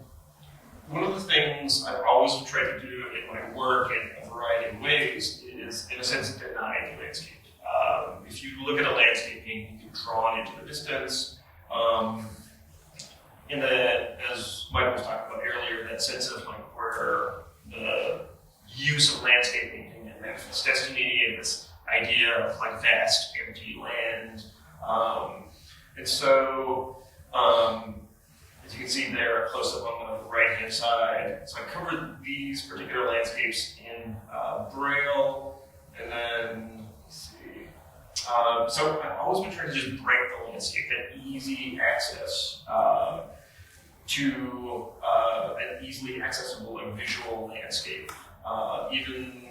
one of the things I've always tried to do in my work in a variety of ways is, in a sense, deny the landscape. If you look at a landscape painting, you can draw it into the distance. And then, as Michael was talking about earlier, that sense of like where the use of landscape painting and manifest destiny and this idea of like vast empty land. And so, as you can see there, close up on the right-hand side. So I covered these particular landscapes in braille, and then let's see. So I've always been trying to just break the landscape, that easy access to an easily accessible and visual landscape. Even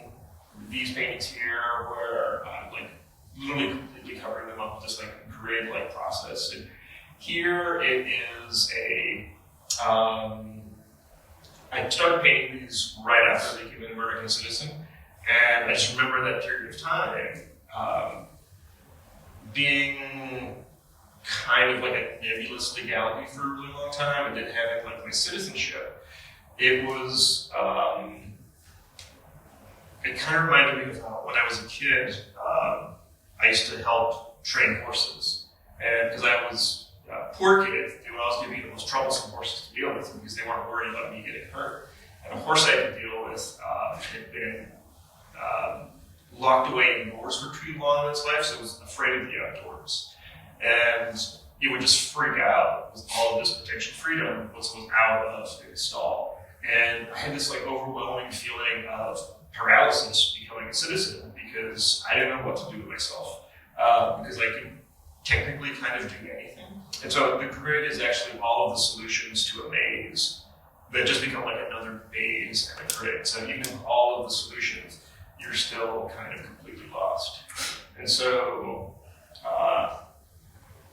these paintings here, where I'm like literally completely covering them up with this like grid-like process. And here it is I started painting these right after I became an American citizen, and I just remember that period of time being kind of like a nebulous legality for a really long time, and then having like my citizenship. It was, it kind of reminded me of when I was a kid, I used to help train horses. And because I was a poor kid doing I was giving me the most troublesome horses to deal with because they weren't worried about me getting hurt. And a horse I had to deal with had been locked away indoors for too long in its life, so it was afraid of the outdoors. And it would just freak out with all of this potential freedom was out of the stall. And I had this like overwhelming feeling of paralysis becoming a citizen because I didn't know what to do with myself because I could technically kind of do anything. And so the grid is actually all of the solutions to a maze that just become like another maze and a grid. So even with all of the solutions, you're still kind of completely lost. And so,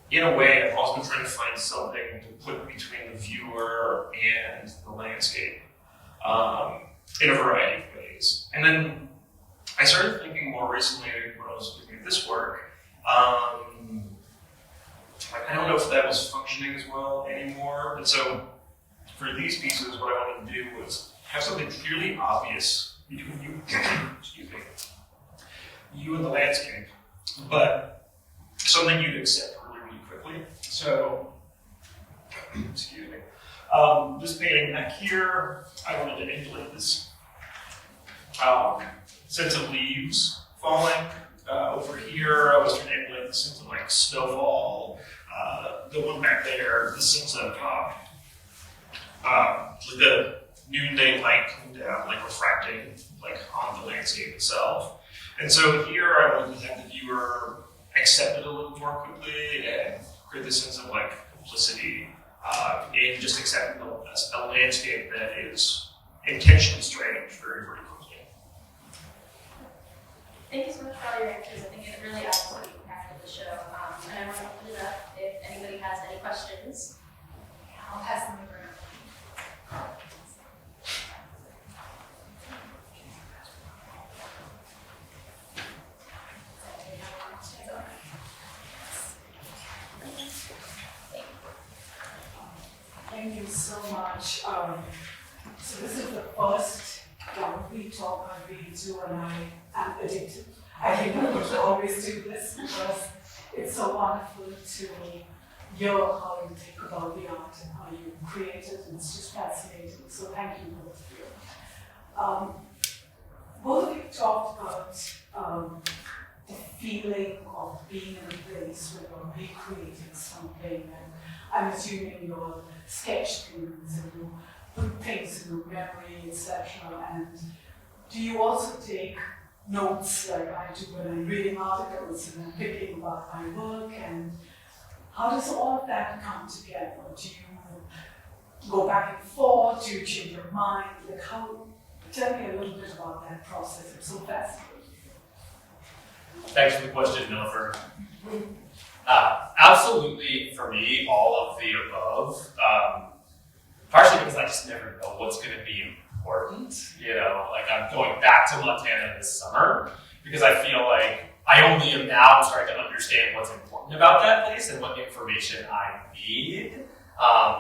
in a way, I've always been trying to find something to put between the viewer and the landscape in a variety of ways. And then I started thinking more recently when I was doing this work, I don't know if that was functioning as well anymore. And so for these pieces, what I wanted to do was have something clearly obvious between you, excuse me, you and the landscape, but something you'd accept really, really quickly. So, excuse me, this painting back here, I wanted to emulate this sense of leaves falling. Over here, I was trying to emulate the sense of like snowfall. The one back there, the sense of the noonday light coming down, like refracting like on the landscape itself. And so here I wanted to have the viewer accept it a little more quickly and create this sense of like complicity in just accepting a landscape that is intentionally strange very, very quickly. Thank you so much for all your answers. I think it really adds to the impact of the show. And I want to open it up if anybody has any questions. I'll pass them over. Thank you so much. So this is the first gallery talk I've been to, and I am addicted. I think I would always do this because it's so wonderful to hear how you think about the art and how you create it, and it's just fascinating. So thank you, both of you. Both of you talked about the feeling of being in a place where you're recreating something, and I'm assuming you'll sketch things and you put things in your memory, etc. And do you also take notes like I do when I'm reading articles and I'm thinking about my work? And how does all of that come together? Do you go back and forth? Do you change your mind? Like how? Tell me a little bit about that process. It's so fascinating. Thanks for the question, Nilofer. Absolutely, for me, all of the above. Partially because I just never know what's going to be important. You know, like I'm going back to Montana this summer because I feel like I only am now starting to understand what's important about that place and what information I need.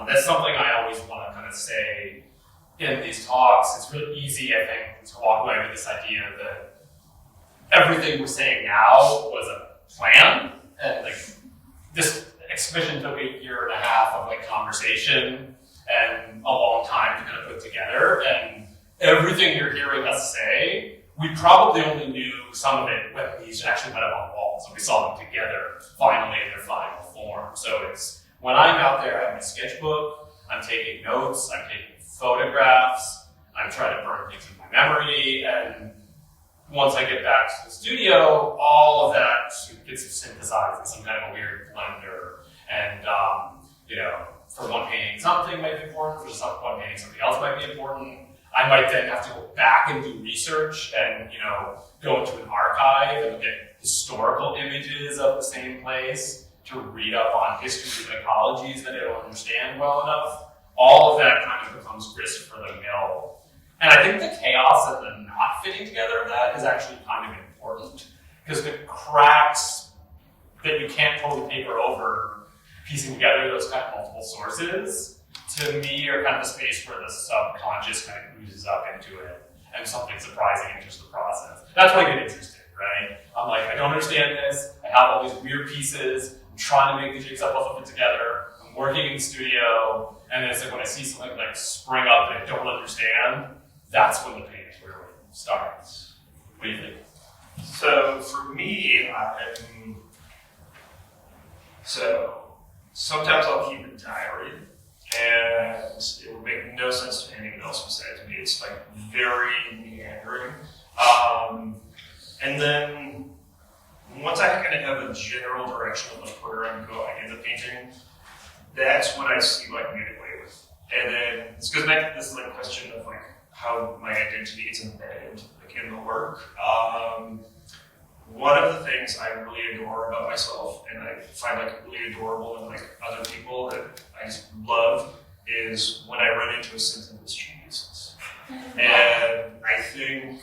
That's something I always want to kind of say in these talks. It's really easy, I think, to walk away with this idea that everything we're saying now was a plan, and like this exhibition took 1.5 years of like conversation and a long time to kind of put together, and everything you're hearing us say, we probably only knew some of it when these actually went up on walls and we saw them together finally in their final form. So it's when I'm out there, I have my sketchbook, I'm taking notes, I'm taking photographs, I'm trying to burn things in my memory, and once I get back to the studio, all of that gets synthesized in some kind of a weird blender. And, you know, for one painting, something might be important, for one painting, something else might be important. I might then have to go back and do research and, you know, go into an archive and look at historical images of the same place to read up on history and ecologies that I don't understand well enough. All of that kind of becomes grist for the mill. And I think the chaos and the not fitting together of that is actually kind of important, because the cracks that you can't totally paper over, piecing together those kind of multiple sources, to me are kind of the space where the subconscious kind of oozes up into it, and something surprising enters the process. That's when I get interested, right? I'm like, I don't understand this, I have all these weird pieces, I'm trying to make the jigsaw puzzle fit together, I'm working in the studio, and it's like when I see something like spring up that I don't understand, that's when the pain really starts. What do you think? So for me, sometimes I'll keep a diary, and it will make no sense to anyone else besides me. It's like very meandering. And then once I kind of have a general direction of like where I'm going in the painting, that's when I see what I can get away with. And then this goes back to this like question of like how my identity is embedded like in the work. One of the things I really adore about myself, and I find like really adorable in like other people that I just love, is when I run into a sense of mischievousness. And I think,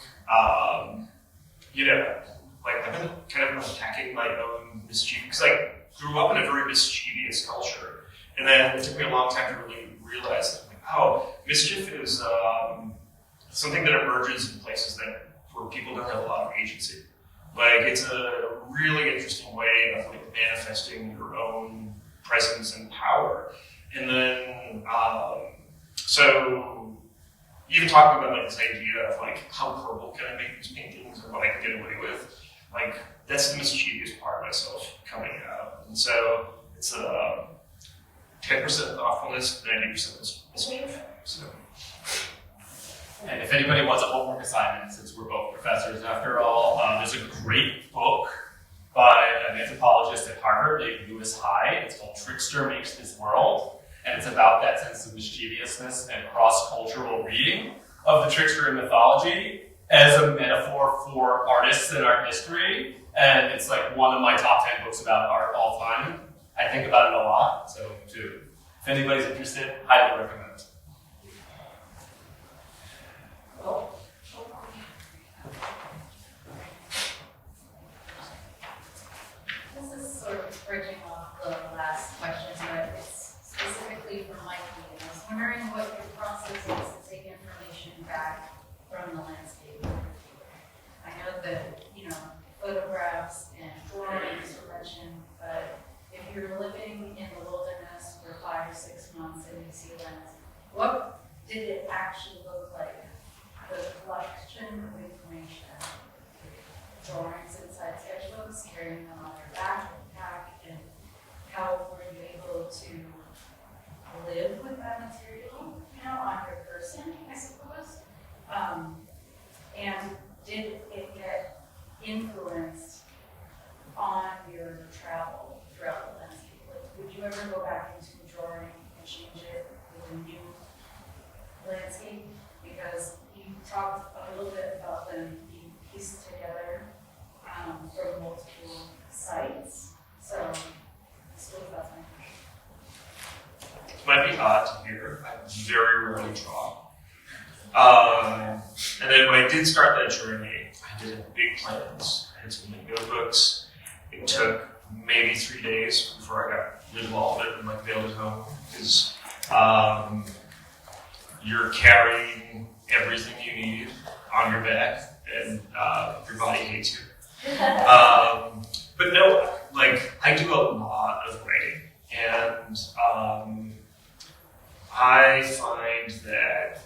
like I've been kind of attacking my own mischief, because I grew up in a very mischievous culture. And then it took me a long time to really realize that, like, oh, mischief is something that emerges in places where people don't have a lot of agency. Like, it's a really interesting way of like manifesting your own presence and power. And then, so even talking about like this idea of like how purple can I make these paintings or what I can get away with, like that's the mischievous part of myself coming out. And so it's 10% thoughtfulness, 90% mischief. So. And if anybody wants a homework assignment, since we're both professors after all, there's a great book by an anthropologist at Harvard named Lewis High. It's called Trickster Makes This World. And it's about that sense of mischievousness and cross-cultural reading of the trickster in mythology as a metaphor for artists and art history. And it's like one of my top 10 books about art all time. I think about it a lot. So if anybody's interested, highly recommend it. This is sort of bridging off the last question, but it's specifically for Mikey. And I was wondering what your process is to take information back from the landscape. I know that, photographs and drawings were mentioned, but if you're living in the wilderness for 5 or 6 months in New Zealand, what did it actually look like? The collection of information, drawings inside sketchbooks, carrying them on your backpack, and how were you able to live with that material, on your person, I suppose? And did it get influenced on your travel throughout the landscape? Like, would you ever go back into a drawing and change it with a new landscape? Because you talked a little bit about them being pieced together from multiple sites. So, I suppose that's my question. It might be odd to hear. I very rarely draw. And then when I did start that journey, I did have big plans. I had some notebooks. It took maybe 3 days before I got rid of all of it and mailed it home. Because you're carrying everything you need on your back, and your body hates you. But no, I do a lot of writing, and I find that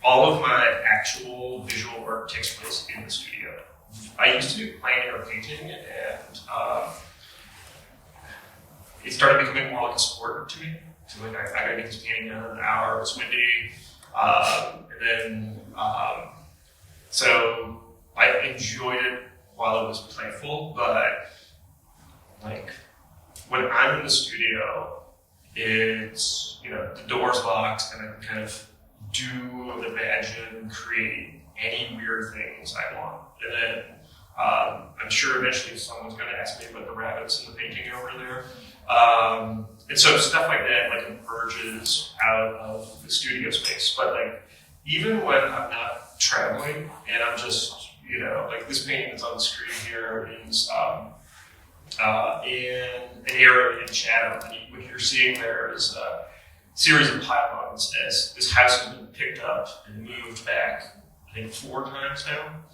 all of my actual visual work takes place in the studio. I used to do playing or painting, and it started becoming more like a sport to me. So I gotta get this painting done in an hour, it's windy, so I enjoyed it while it was playful, but when I'm in the studio, it's, the door's locked and I can kind of do, imagine, create any weird things I want. And then I'm sure eventually someone's going to ask me about the rabbits in the painting over there. And so stuff like that emerges out of the studio space. But even when I'm not traveling and I'm just, this painting that's on the screen here is in an area in Chatham. And what you're seeing there is a series of pylons as this house has been picked up and moved back, I think 4 times now.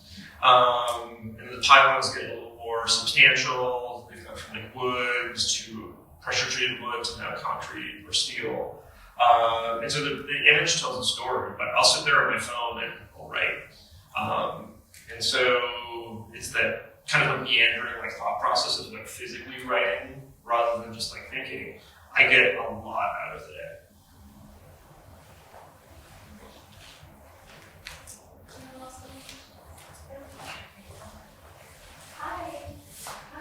And the pylons get a little more substantial. They've gone from woods to pressure treated wood to now concrete or steel. And so the image tells a story, but I'll sit there on my phone and I'll write. And so it's that kind of a meandering like thought process of like physically writing rather than just like thinking. I get a lot out of it. Hi.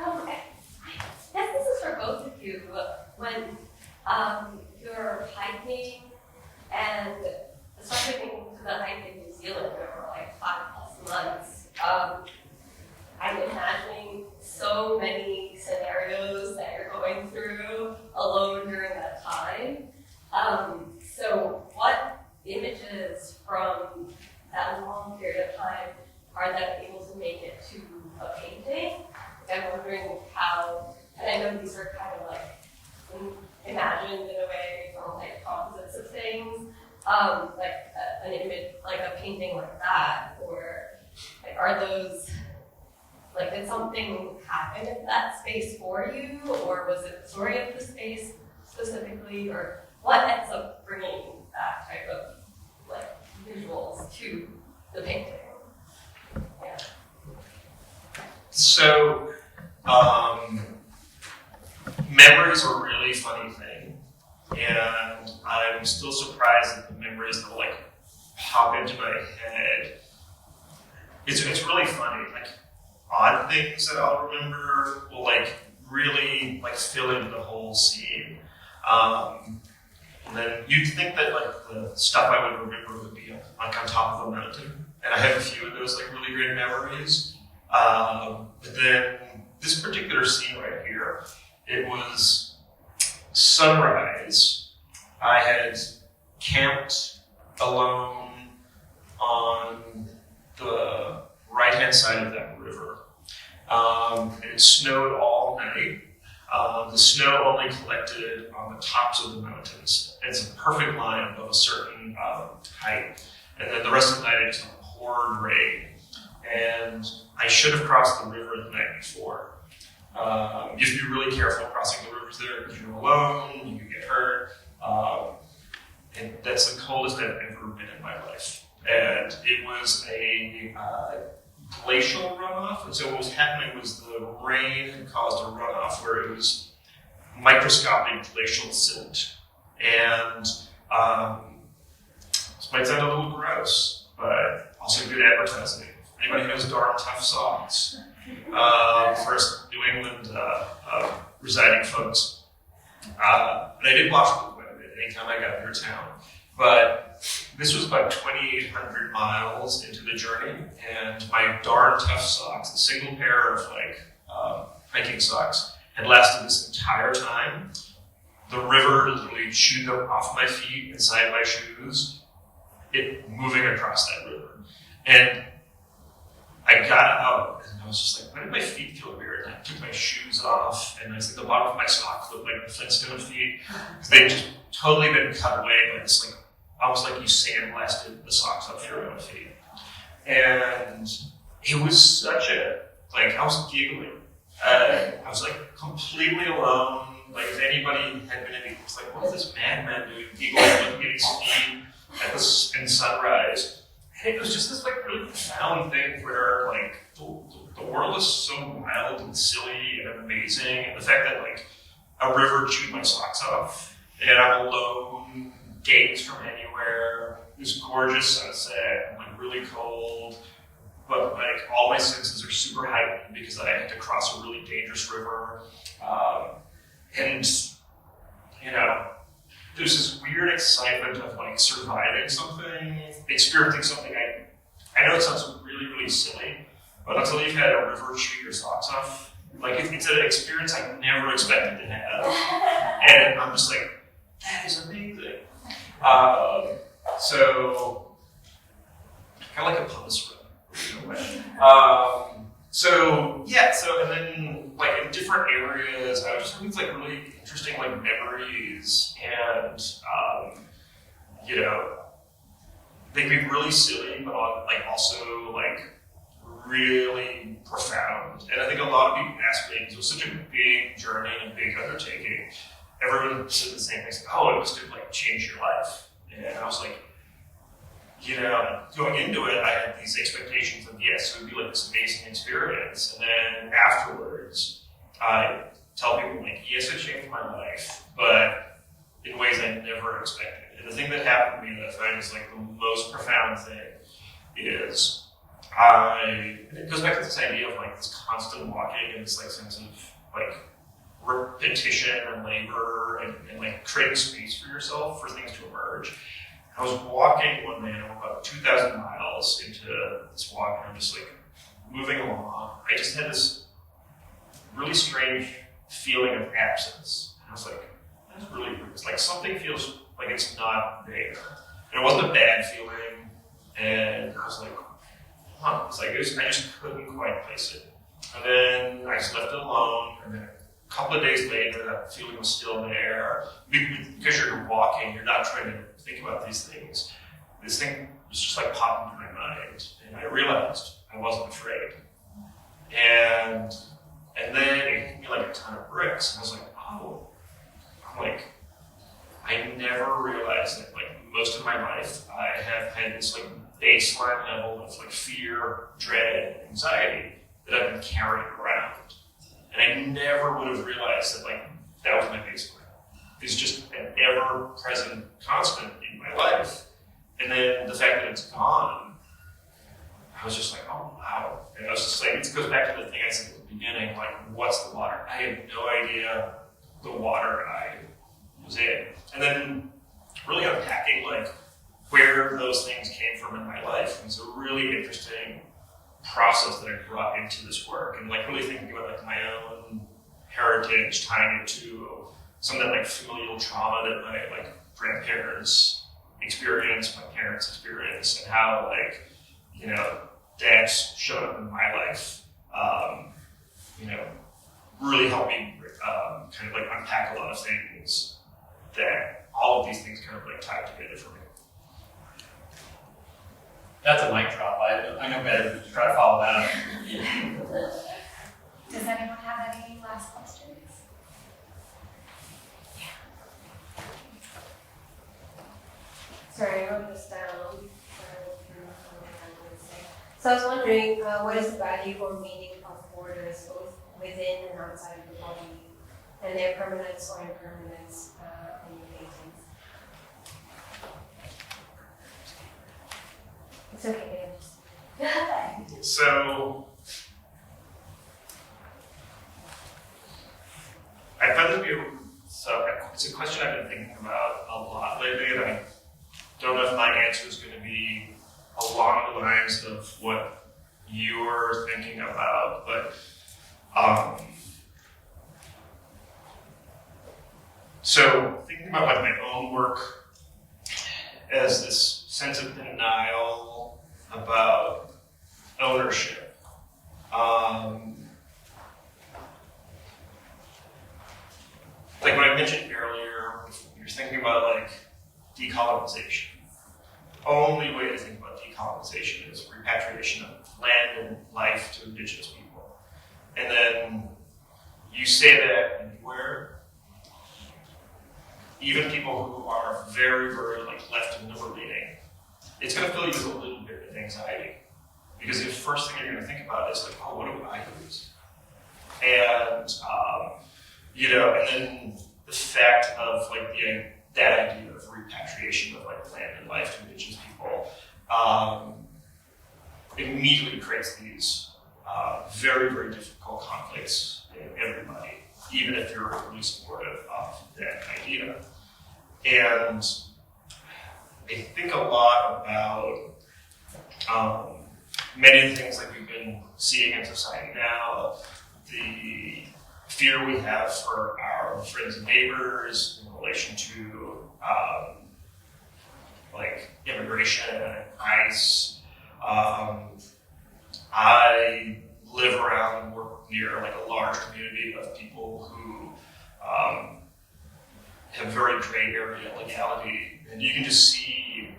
I guess this is for both of you. When you're hiking, and especially thinking to the hike in New Zealand over like 5+ months, I'm imagining so many scenarios that you're going through alone during that time. So what images from that long period of time are then able to make it to a painting? I'm wondering how, and I know these are kind of like imagined in a way from like composites of things, like an image, like a painting like that, or like, are those, like, did something happen in that space for you, or was it the story of the space specifically, or what ends up bringing that type of like visuals to the painting? Yeah. So, memories are a really funny thing, and I'm still surprised at the memories that like pop into my head. It's really funny. Like odd things that I'll remember will like really like fill in the whole scene. And then you'd think that like the stuff I would remember would be like on top of a mountain, and I have a few of those like really great memories. But then this particular scene right here, it was sunrise. I had camped alone on the right-hand side of that river. It snowed all night. The snow only collected on the tops of the mountains. It's a perfect line above a certain height. And then the rest of the night it just poured rain. And I should have crossed the river the night before. You have to be really careful crossing the rivers there because you're alone, you can get hurt. And that's the coldest I've ever been in my life. And it was a glacial runoff. And so what was happening was the rain had caused a runoff where it was microscopic glacial silt. And this might sound a little gross, but also good advertising. Anybody who knows Darn Tough Socks? For us New England residing folks. And I did wash with quite a bit anytime I got near town. But this was about 2,800 miles into the journey, and my Darn Tough Socks, a single pair of like hiking socks, had lasted this entire time. The river literally chewed them off my feet inside my shoes, it moving across that river. And I got out and I was just like, why did my feet feel weird? And I took my shoes off, and I was like, the bottom of my socks looked like the Flintstone feet, because they'd just totally been cut away by this like, almost like you sandblasted the socks off your own feet. And it was such a, like, I was giggling. I was like completely alone. Like if anybody had been in, it's like, what is this madman doing? Giggling, looking at his feet at the sunrise. And it was just this like really profound thing where like the world is so wild and silly and amazing, and the fact that like a river chewed my socks off and I'm alone, gates from anywhere, this gorgeous sunset, I'm like really cold, but like all my senses are super heightened because I had to cross a really dangerous river, and you know, there's this weird excitement of like surviving something, experiencing something. I know it sounds really, really silly, but until you've had a river chew your socks off, like it's an experience I never expected to have. And I'm just like, that is amazing. So, kind of like a pumice run, in a way. So and then like in different areas, I was just having like really interesting like memories, and you know, they can be really silly, but like also like really profound. And I think a lot of people ask me, because it was such a big journey and a big undertaking, everyone said the same things. Oh, it must have like changed your life. And I was like, going into it, I had these expectations of, yes, it would be like this amazing experience. And then afterwards, I tell people, like, yes, it changed my life, but in ways I never expected. And the thing that happened to me that I find is like the most profound thing is it goes back to this idea of like this constant walking and this like sense of like repetition and labor and like creating space for yourself for things to emerge. I was walking one day, and I'm about 2,000 miles into this walk, and I'm just like moving along. I just had this really strange feeling of absence. And I was like, that's really weird. It's like something feels like it's not there. And it wasn't a bad feeling, and I was like, It's like I just couldn't quite place it. And then I just left it alone, and then a couple of days later, that feeling was still there. Because you're walking, you're not trying to think about these things. This thing was just like popping into my mind, and I realized I wasn't afraid. And then it hit me like a ton of bricks, and I was like, oh, I never realized that like most of my life I have had this like baseline level of like fear, dread, anxiety that I've been carrying around. And I never would have realized that like that was my baseline. It's just an ever-present constant in my life. And then the fact that it's gone, I was just like, oh wow. And I was just like, it goes back to the thing I said at the beginning, like, what's the water? I had no idea the water I was in. And then really unpacking like where those things came from in my life was a really interesting process that I brought into this work, and like really thinking about like my own heritage, tying it to some of that like familial trauma that my like grandparents experienced, my parents experienced, and how like, dad's showed up in my life, really helped me kind of like unpack a lot of things that all of these things kind of like tied together for me. That's a mic drop. I know better than to try to follow that up. Does anyone have any last questions? Sorry, I wrote this down. So I was wondering, what is the value or meaning of borders, both within and outside of the body, and their permanence or impermanence in your paintings? It's okay, So I found it to be it's a question I've been thinking about a lot lately, and I don't know if my answer is going to be along the lines of what you're thinking about, but so thinking about like my own work as this sense of denial about ownership. Like what I mentioned earlier, you're thinking about like decolonization. Only way to think about decolonization is repatriation of land and life to indigenous people. And then you say that anywhere, even people who are very, very like left and liberal leaning, it's going to fill you with a little bit of anxiety. Because the first thing you're going to think about is like, oh, what do I lose? And, and then the fact of like that idea of repatriation of like land and life to indigenous people immediately creates these very, very difficult conflicts in everybody, even if you're really supportive of that idea. And I think a lot about many of the things that we've been seeing in society now, the fear we have for our friends and neighbors in relation to like immigration and ICE. I live around and work near like a large community of people who have very gray area legality, and you can just see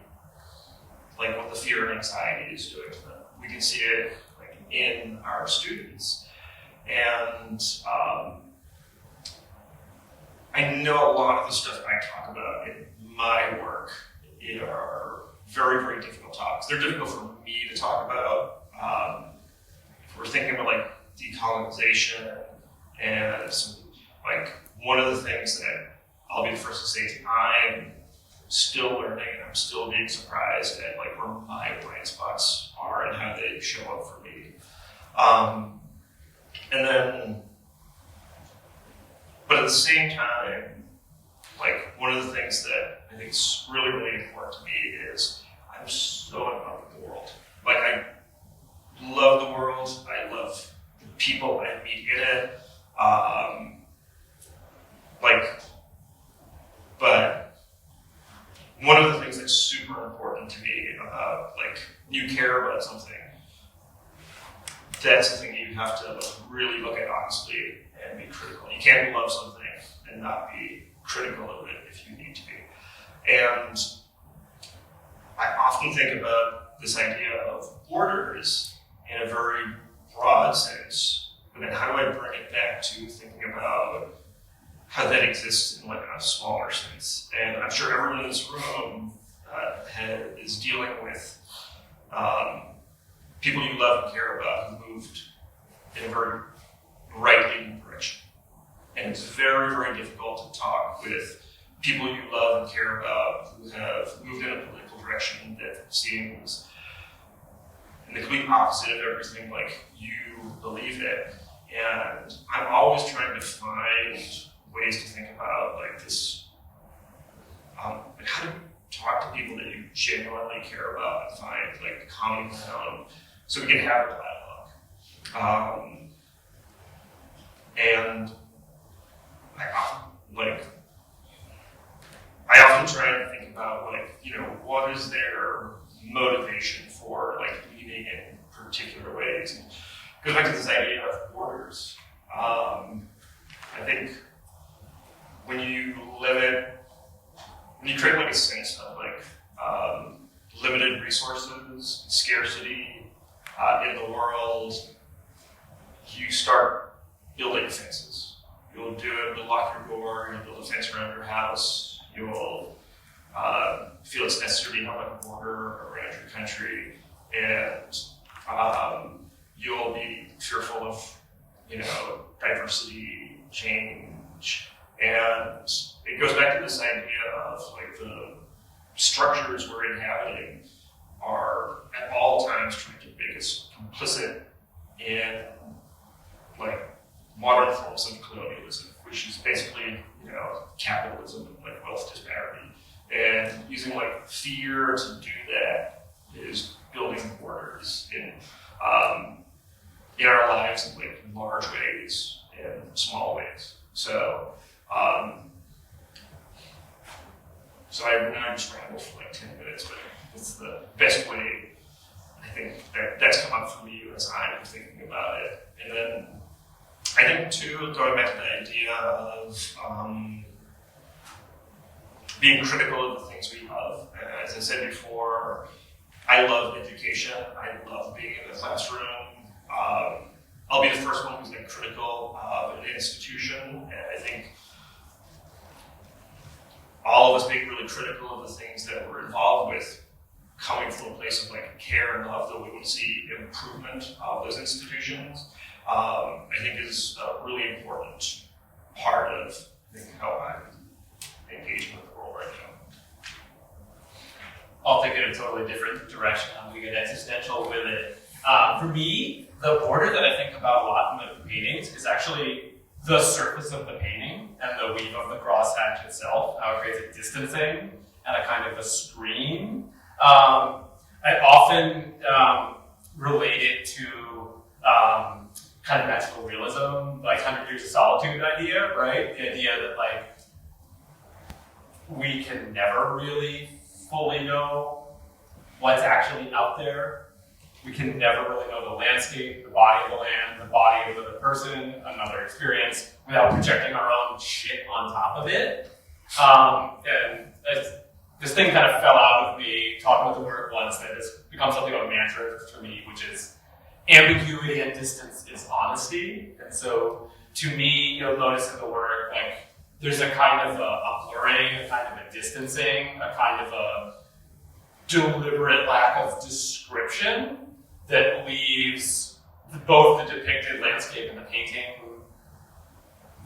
like what the fear and anxiety is doing to them. We can see it like in our students, and I know a lot of the stuff I talk about in my work are very, very difficult topics. They're difficult for me to talk about. If we're thinking about like decolonization and some, like one of the things that I'll be the first to say is I'm still learning and I'm still being surprised at like where my blind spots are and how they show up for me. And then, but at the same time, like one of the things that I think is really, really important to me is I'm so in love with the world. Like I love the world. I love the people I meet in it. But one of the things that's super important to me about like you care about something, that's the thing you have to like, really look at honestly and be critical. You can't love something and not be critical of it if you need to be. And I often think about this idea of borders in a very broad sense, but then how do I bring it back to thinking about how that exists in like a smaller sense? And I'm sure everyone in this room is dealing with people you love and care about who moved in a very right-leaning direction. And it's very, very difficult to talk with people you love and care about who have moved in a political direction that seems in the complete opposite of everything like you believe in. And I'm always trying to find ways to think about like this, like how to talk to people that you genuinely care about and find like common ground so we can have a dialogue. And I often try to think about like, what is their motivation for like leaning in particular ways. And it goes back to this idea of borders. I think when you create like a sense of like limited resources, scarcity in the world, you start building fences. You'll do it, you'll lock your door, you'll build a fence around your house, you'll feel it's necessary to have like a border around your country, and you'll be fearful of, diversity, change, and it goes back to this idea of like the structures we're inhabiting are at all times trying to make us complicit in like modern forms of colonialism, which is basically, capitalism and like wealth disparity. And using like fear to do that is building borders in our lives in like large ways and small ways. So I just rambled for like 10 minutes, but it's the best way I think that's come up for me as I'm thinking about it. And then I think too, going back to the idea of being critical of the things we love. And as I said before, I love education. I love being in the classroom. I'll be the first one who's like critical of an institution, and I think all of us being really critical of the things that we're involved with, coming from a place of like care and love that we want to see improvement of those institutions, I think is a really important part of how I'm engaging with the world right now. I'll take it a totally different direction. I'm going to get existential with it. For me, the border that I think about a lot in the paintings is actually the surface of the painting and the weave of the crosshatch itself, how it creates a distancing and a kind of a screen. I often relate it to kind of magical realism, like 100 Years of Solitude idea, right? The idea that like we can never really fully know what's actually out there. We can never really know the landscape, the body of the land, the body of the person, another experience, without projecting our own shit on top of it. And this thing kind of fell out of me talking with the work once that has become something of a mantra for me, which is ambiguity and distance is honesty. And so to me, you'll notice in the work, like there's a kind of a blurring, a kind of a distancing, a kind of a deliberate lack of description that leaves both the depicted landscape and the painting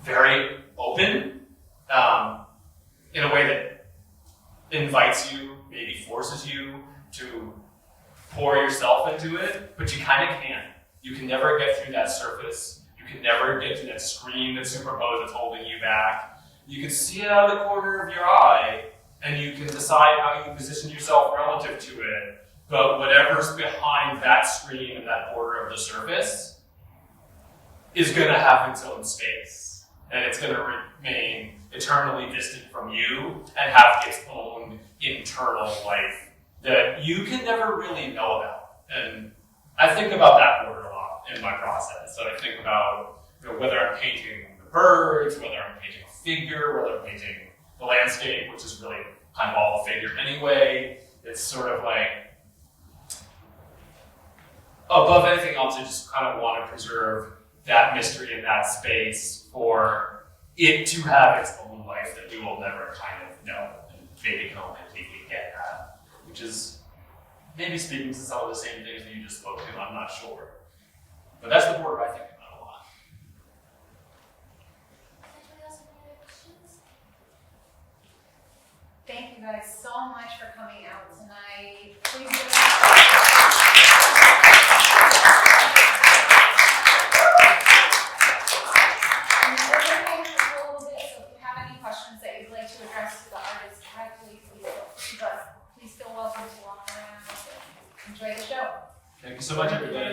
very open, in a way that invites you, maybe forces you to pour yourself into it, but you kind of can't. You can never get through that surface. You can never get to that screen that's superposed that's holding you back. You can see it out of the corner of your eye, and you can decide how you position yourself relative to it, but whatever's behind that screen and that border of the surface is going to have its own space, and it's going to remain eternally distant from you and have its own internal life that you can never really know about. And I think about that border a lot in my process. So I think about, you know, whether I'm painting the birds, whether I'm painting a figure, whether I'm painting the landscape, which is really kind of all a figure anyway. It's sort of like, above anything else, I just kind of want to preserve that mystery in that space for it to have its own life that we will never kind of know and maybe can only completely get at, which is maybe speaking to some of the same things that you just spoke to, I'm not sure. But that's the border I think about a lot. Anybody else have any other questions? Thank you guys so much for coming out tonight. Please give And we're going to hold a little bit, so if you have any questions that you'd like to address to the artist directly, please feel welcome to walk around and enjoy the show. Thank you so much, everybody.